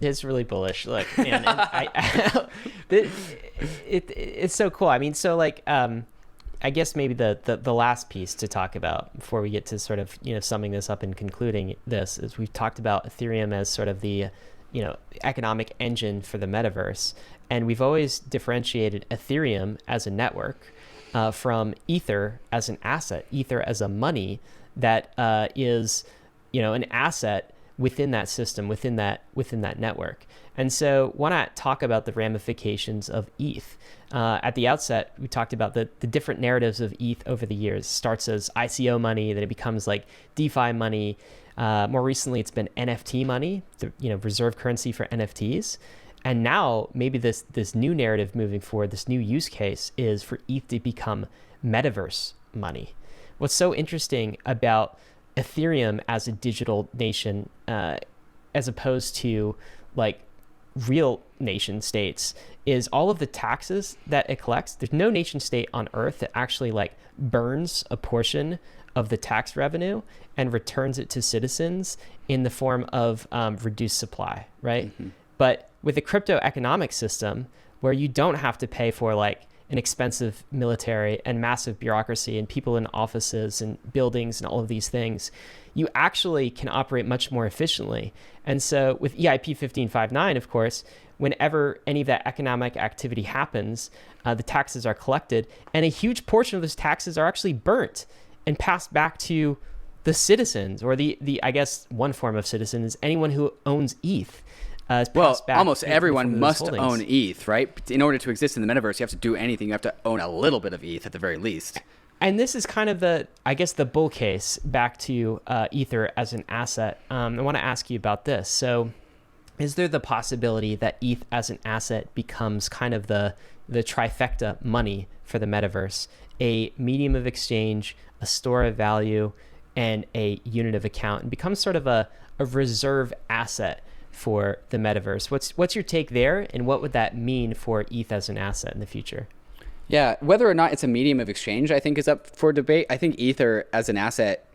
It's really bullish. Look, man, and it's so cool. I mean, so, like, I guess maybe the last piece to talk about before we get to sort of, summing this up and concluding this is we've talked about Ethereum as sort of the, economic engine for the metaverse. And we've always differentiated Ethereum as a network from Ether as an asset, Ether as a money that is, an asset within that system, within that network. And so why not talk about the ramifications of ETH? At the outset, we talked about the different narratives of ETH over the years. It starts as ICO money, then it becomes like DeFi money. More recently, it's been NFT money, the reserve currency for NFTs. And now maybe this new narrative moving forward, this new use case is for ETH to become Metaverse money. What's so interesting about Ethereum as a digital nation, as opposed to, like, real nation states, is all of the taxes that it collects. There's no nation state on earth that actually, like, burns a portion of the tax revenue and returns it to citizens in the form of reduced supply, right? Mm-hmm. But with a cryptoeconomic system where you don't have to pay for, like, an expensive military and massive bureaucracy and people in offices and buildings and all of these things, you actually can operate much more efficiently. And so with EIP 1559, of course, whenever any of that economic activity happens, the taxes are collected, and a huge portion of those taxes are actually burnt and passed back to the citizens, or the I guess one form of citizen is anyone who owns ETH.
Well, almost everyone must own ETH, right? In order to exist in the metaverse, you have to do anything. You have to own a little bit of ETH at the very least.
And this is kind of the bull case back to Ether as an asset. I want to ask you about this. So is there the possibility that ETH as an asset becomes kind of the trifecta money for the metaverse, a medium of exchange, a store of value, and a unit of account, and becomes sort of a reserve asset for the metaverse? What's your take there, and what would that mean for ETH as an asset in the future?
Yeah, whether or not it's a medium of exchange, I think, is up for debate. I think Ether as an asset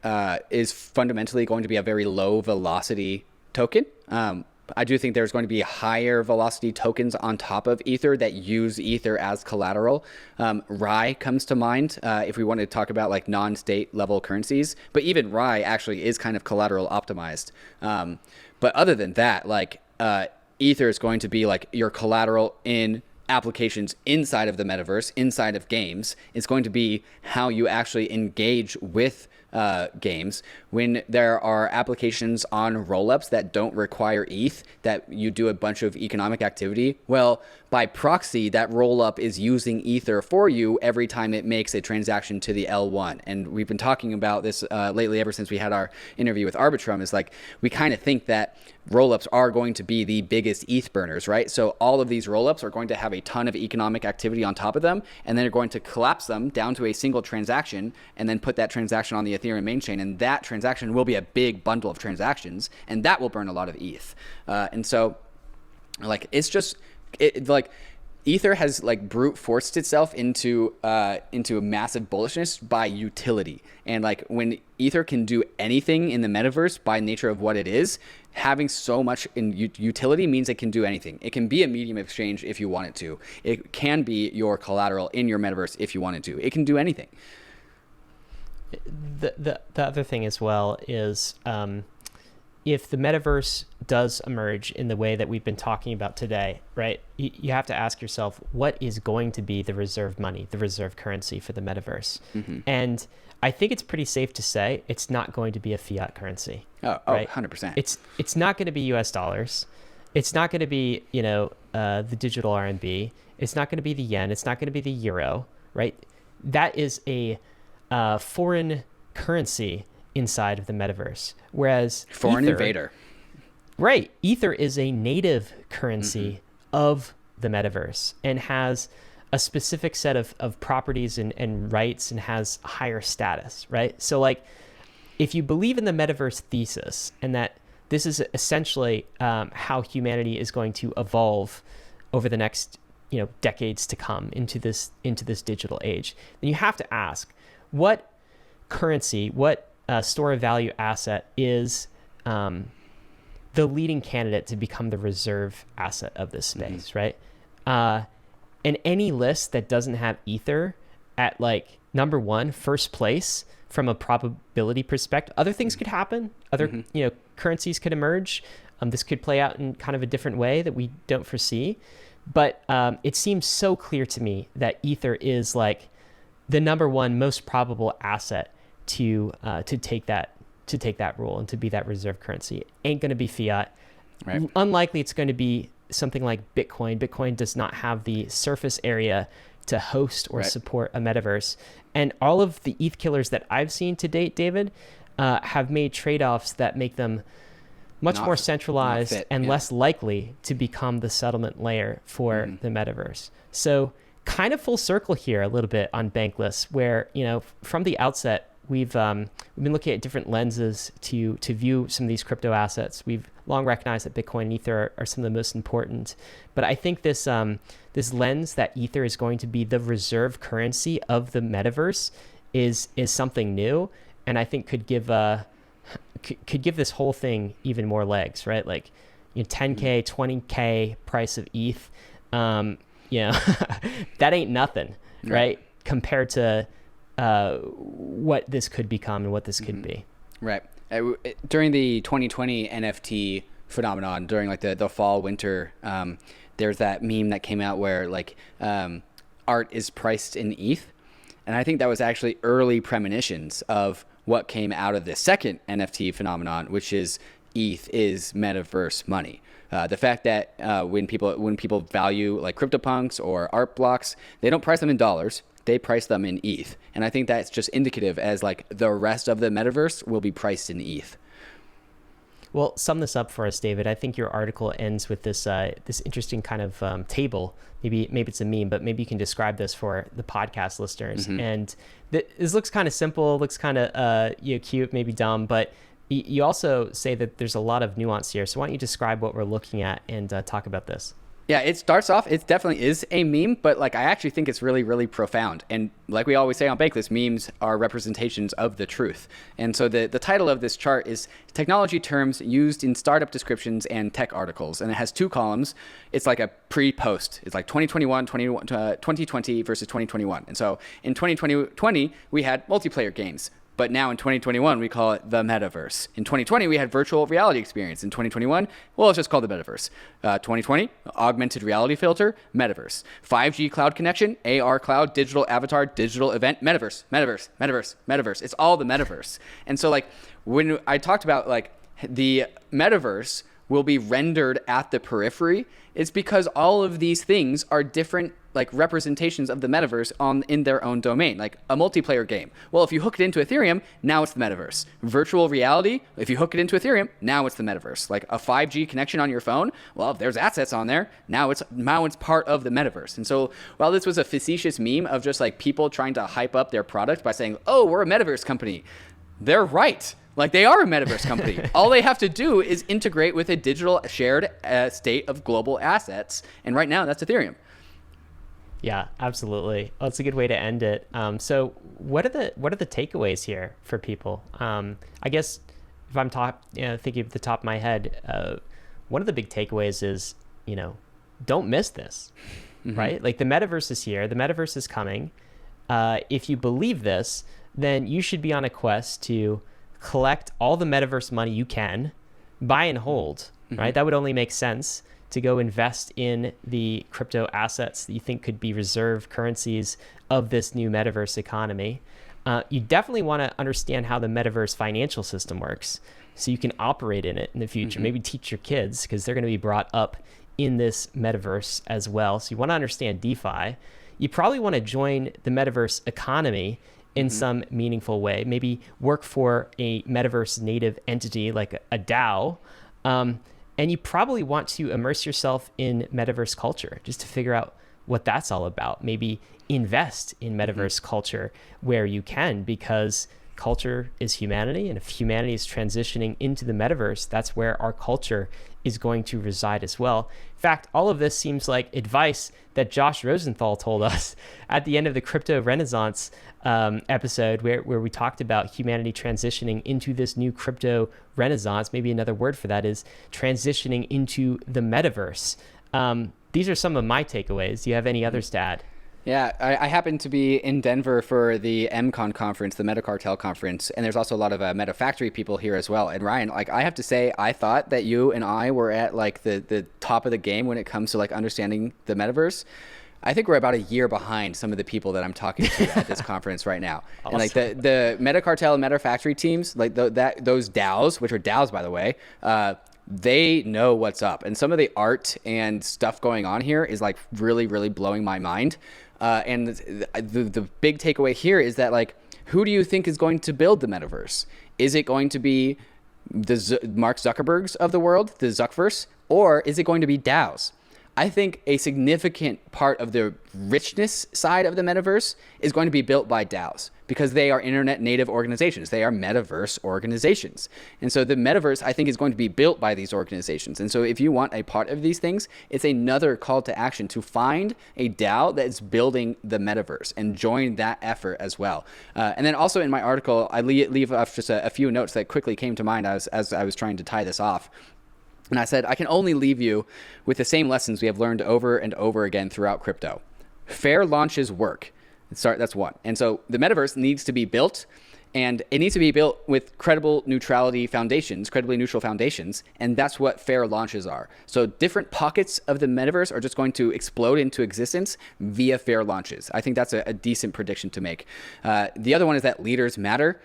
is fundamentally going to be a very low velocity token. I do think there's going to be higher velocity tokens on top of Ether that use Ether as collateral. RAI comes to mind if we want to talk about, like, non-state level currencies, but even RAI actually is kind of collateral optimized. But other than that, like, Ether is going to be, like, your collateral in applications inside of the metaverse, inside of games. It's going to be how you actually engage with games, when there are applications on rollups that don't require ETH, that you do a bunch of economic activity, well, by proxy, that rollup is using Ether for you every time it makes a transaction to the L1. And we've been talking about this lately ever since we had our interview with Aribtrum. Is like, we kind of think that rollups are going to be the biggest ETH burners, right? So all of these rollups are going to have a ton of economic activity on top of them, and then they're going to collapse them down to a single transaction, and then put that transaction on the Ethereum main chain, and that transaction will be a big bundle of transactions, and that will burn a lot of ETH. And so, like, it's just, like, Ether has like brute forced itself into a massive bullishness by utility. And like, when Ether can do anything in the metaverse by nature of what it is, having so much in utility means it can do anything. It can be a medium of exchange if you want it to. It can be your collateral in your metaverse if you want it to. It can do anything.
The other thing as well is, if the metaverse does emerge in the way that we've been talking about today, right, you have to ask yourself, what is going to be the reserve money, the reserve currency for the metaverse? Mm-hmm. And I think it's pretty safe to say it's not going to be a fiat currency.
Right? 100%.
It's not going to be US dollars. It's not going to be, the digital RMB. It's not going to be the yen. It's not going to be the euro, right? That is a foreign currency inside of the metaverse, whereas
foreign
Ether,
invader,
right? Ether is a native currency of the metaverse and has a specific set of properties and rights and has higher status, right? So like, if you believe in the metaverse thesis and that this is essentially how humanity is going to evolve over the next decades to come into this digital age, then you have to ask, what currency, what store of value asset is the leading candidate to become the reserve asset of this space, right? And any list that doesn't have Ether at like number one, first place from a probability perspective, other things could happen. Other currencies could emerge. This could play out in kind of a different way that we don't foresee. But it seems so clear to me that Ether is like the number one most probable asset to take that role and to be that reserve currency. It ain't going to be fiat.
Right.
Unlikely it's going to be something like Bitcoin. Bitcoin does not have the surface area to host or support a metaverse. And all of the ETH killers that I've seen to date, David, have made trade-offs that make them much more centralized and less likely to become the settlement layer for the metaverse. So kind of full circle here a little bit on Bankless, where, from the outset, we've been looking at different lenses to view some of these crypto assets. We've long recognized that Bitcoin and Ether are some of the most important. But I think this lens that Ether is going to be the reserve currency of the metaverse is something new, and I think could give this whole thing even more legs, right? Like, 10K, 20K price of ETH, that ain't nothing, right? Compared to what this could become and what this could be.
Right. During the 2020 NFT phenomenon, during like the fall winter, there's that meme that came out where like art is priced in ETH, and I think that was actually early premonitions of what came out of the second NFT phenomenon, which is ETH is Metaverse money. The fact that when people value like CryptoPunks or art blocks, they don't price them in dollars. They price them in ETH. And I think that's just indicative as like the rest of the metaverse will be priced in ETH.
Well, sum this up for us, David. I think your article ends with this interesting kind of table. Maybe it's a meme, but maybe you can describe this for the podcast listeners. And this looks kind of simple, looks kind of cute, maybe dumb, but you also say that there's a lot of nuance here. So why don't you describe what we're looking at and talk about this?
Yeah, it starts off, it definitely is a meme, but like I actually think it's really, really profound. And like we always say on Bankless, memes are representations of the truth. And so the title of this chart is Technology Terms Used in Startup Descriptions and Tech Articles. And it has two columns. It's like a pre-post. It's like 2020 versus 2021. And so in 2020, we had multiplayer games. But now in 2021, we call it the Metaverse. In 2020, we had virtual reality experience. In 2021, well, it's just called the Metaverse. 2020, augmented reality filter, Metaverse. 5G cloud connection, AR cloud, digital avatar, digital event, Metaverse, Metaverse, Metaverse, Metaverse. It's all the Metaverse. And so like when I talked about like the Metaverse will be rendered at the periphery, it's because all of these things are different like representations of the metaverse in their own domain, like a multiplayer game. Well, if you hook it into Ethereum, now it's the metaverse. Virtual reality, if you hook it into Ethereum, now it's the metaverse. Like a 5G connection on your phone, well, if there's assets on there, now it's part of the metaverse. And so while this was a facetious meme of just like people trying to hype up their product by saying, oh, we're a metaverse company, they're right. Like they are a metaverse company. All they have to do is integrate with a digital shared state of global assets. And right now that's Ethereum.
Yeah, absolutely. Well, it's a good way to end it. So what are the takeaways here for people? I guess if I'm thinking at the top of my head, one of the big takeaways is, don't miss this, right? Like the metaverse is here. The metaverse is coming. If you believe this, then you should be on a quest to collect all the metaverse money you can, buy and hold, right? That would only make sense to go invest in the crypto assets that you think could be reserve currencies of this new metaverse economy. You definitely want to understand how the metaverse financial system works so you can operate in it in the future. Maybe teach your kids because they're going to be brought up in this metaverse as well. So you want to understand DeFi. You probably want to join the metaverse economy in some meaningful way. Maybe work for a metaverse native entity like a DAO. And you probably want to immerse yourself in metaverse culture just to figure out what that's all about. Maybe invest in metaverse culture where you can, because culture is humanity. And if humanity is transitioning into the metaverse, that's where our culture is going to reside as well. In fact, all of this seems like advice that Josh Rosenthal told us at the end of the Crypto Renaissance episode where we talked about humanity transitioning into this new crypto renaissance. Maybe another word for that is transitioning into the metaverse. These are some of my takeaways. Do you have any others to add?
Yeah, I happen to be in Denver for the MCon conference, the Meta Cartel conference, and there's also a lot of Meta Factory people here as well. And Ryan, like I have to say, I thought that you and I were at like the top of the game when it comes to like understanding the metaverse. I think we're about a year behind some of the people that I'm talking to at this conference right now. Awesome. And like the Meta Cartel and Meta Factory teams, like those DAOs, which are DAOs by the way, they know what's up. And some of the art and stuff going on here is like really, really blowing my mind. And the big takeaway here is that like, who do you think is going to build the metaverse? Is it going to be the Mark Zuckerbergs of the world, the Zuckverse, or is it going to be DAOs? I think a significant part of the richness side of the metaverse is going to be built by DAOs because they are internet native organizations. They are metaverse organizations. And so the metaverse, I think, is going to be built by these organizations. And so if you want a part of these things, it's another call to action to find a DAO that is building the metaverse and join that effort as well. And then also in my article, I leave off just a few notes that quickly came to mind as I was trying to tie this off. And I said, I can only leave you with the same lessons we have learned over and over again throughout crypto. Fair launches work. That's one. And so the metaverse needs to be built, and it needs to be built with credibly neutral foundations, and that's what fair launches are. So different pockets of the metaverse are just going to explode into existence via fair launches. I think that's a decent prediction to make. The other one is that leaders matter.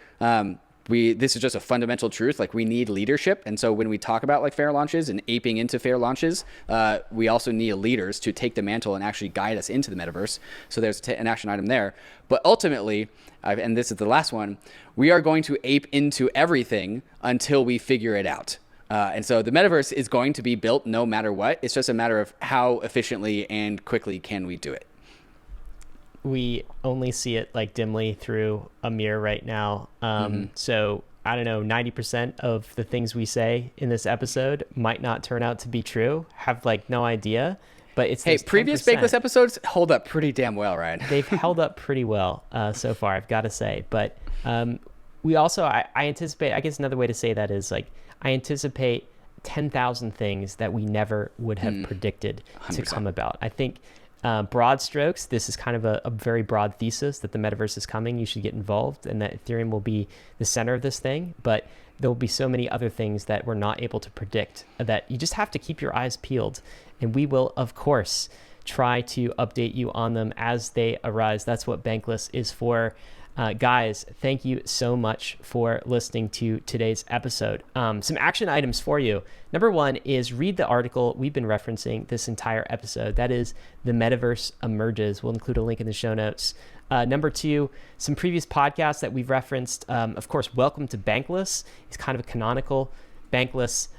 This is just a fundamental truth. Like we need leadership. And so when we talk about like fair launches and aping into fair launches, we also need leaders to take the mantle and actually guide us into the metaverse. So there's an action item there. But ultimately, and this is the last one, we are going to ape into everything until we figure it out. And so the metaverse is going to be built no matter what. It's just a matter of how efficiently and quickly can we do it.
We only see it like dimly through a mirror right now. So I don't know, 90% of the things we say in this episode might not turn out to be true. Have like no idea, but it's
previous Bankless episodes hold up pretty damn well, Ryan.
They've held up pretty well so far, I've got to say. But we also, I anticipate, I guess another way to say that is like, I anticipate 10,000 things that we never would have predicted 100%. To come about. I think broad strokes, this is kind of a very broad thesis that the metaverse is coming. You should get involved and that Ethereum will be the center of this thing. But there will be so many other things that we're not able to predict that you just have to keep your eyes peeled. And we will, of course, try to update you on them as they arise. That's what Bankless is for. Guys, thank you so much for listening to today's episode. Some action items for you. Number one is read the article we've been referencing this entire episode. That is The Metaverse Emerges. We'll include a link in the show notes. Number two, some previous podcasts that we've referenced. Of course, Welcome to Bankless is kind of a canonical Bankless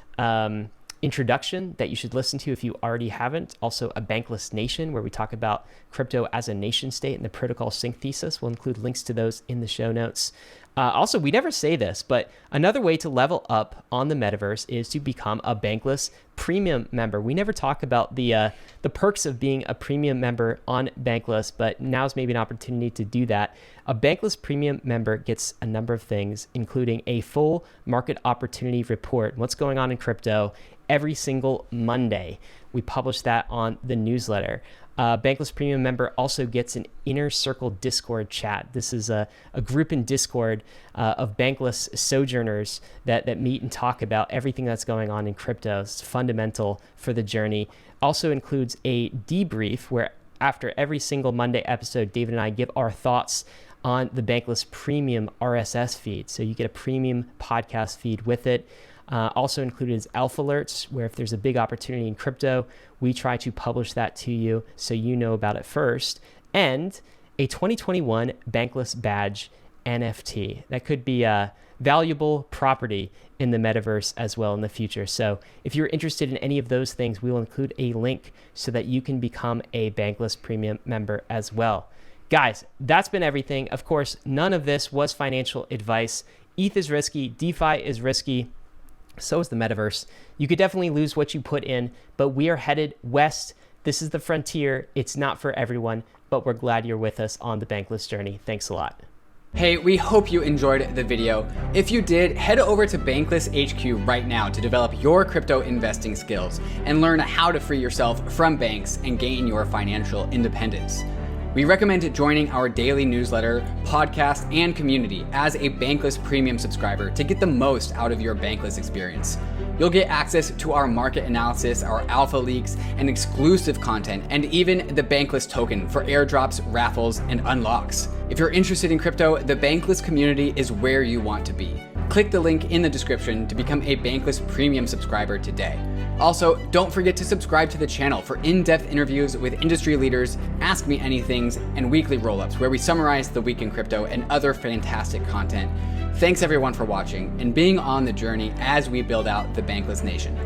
introduction that you should listen to if you already haven't. Also, A Bankless Nation, where we talk about crypto as a nation state and the protocol sync thesis. We'll include links to those in the show notes. Also, we never say this, but another way to level up on the metaverse is to become a Bankless premium member. We never talk about the perks of being a premium member on Bankless, but now's maybe an opportunity to do that. A Bankless premium member gets a number of things, including a full market opportunity report, what's going on in crypto, every single Monday. We publish that on the newsletter. Bankless Premium member also gets an Inner Circle Discord chat. This is a group in Discord of Bankless sojourners that meet and talk about everything that's going on in crypto. It's fundamental for the journey. Also includes a debrief where after every single Monday episode, David and I give our thoughts on the Bankless Premium RSS feed. So you get a premium podcast feed with it. Also included is alpha alerts, where if there's a big opportunity in crypto, we try to publish that to you so you know about it first. And a 2021 Bankless badge NFT. That could be a valuable property in the metaverse as well in the future. So if you're interested in any of those things, we will include a link so that you can become a Bankless Premium member as well. Guys, that's been everything. Of course, none of this was financial advice. ETH is risky. DeFi is risky. So is the metaverse. You could definitely lose what you put in, but we are headed west. This is the frontier. It's not for everyone, but we're glad you're with us on the Bankless journey. Thanks a lot.
Hey, we hope you enjoyed the video. If you did, head over to Bankless HQ right now to develop your crypto investing skills and learn how to free yourself from banks and gain your financial independence. We recommend joining our daily newsletter, podcast, and community as a Bankless Premium subscriber to get the most out of your Bankless experience. You'll get access to our market analysis, our alpha leaks, and exclusive content, and even the Bankless token for airdrops, raffles, and unlocks. If you're interested in crypto, the Bankless community is where you want to be. Click the link in the description to become a Bankless Premium subscriber today. Also, don't forget to subscribe to the channel for in-depth interviews with industry leaders, Ask Me Anythings, and weekly roll-ups where we summarize the week in crypto and other fantastic content. Thanks everyone for watching and being on the journey as we build out the Bankless Nation.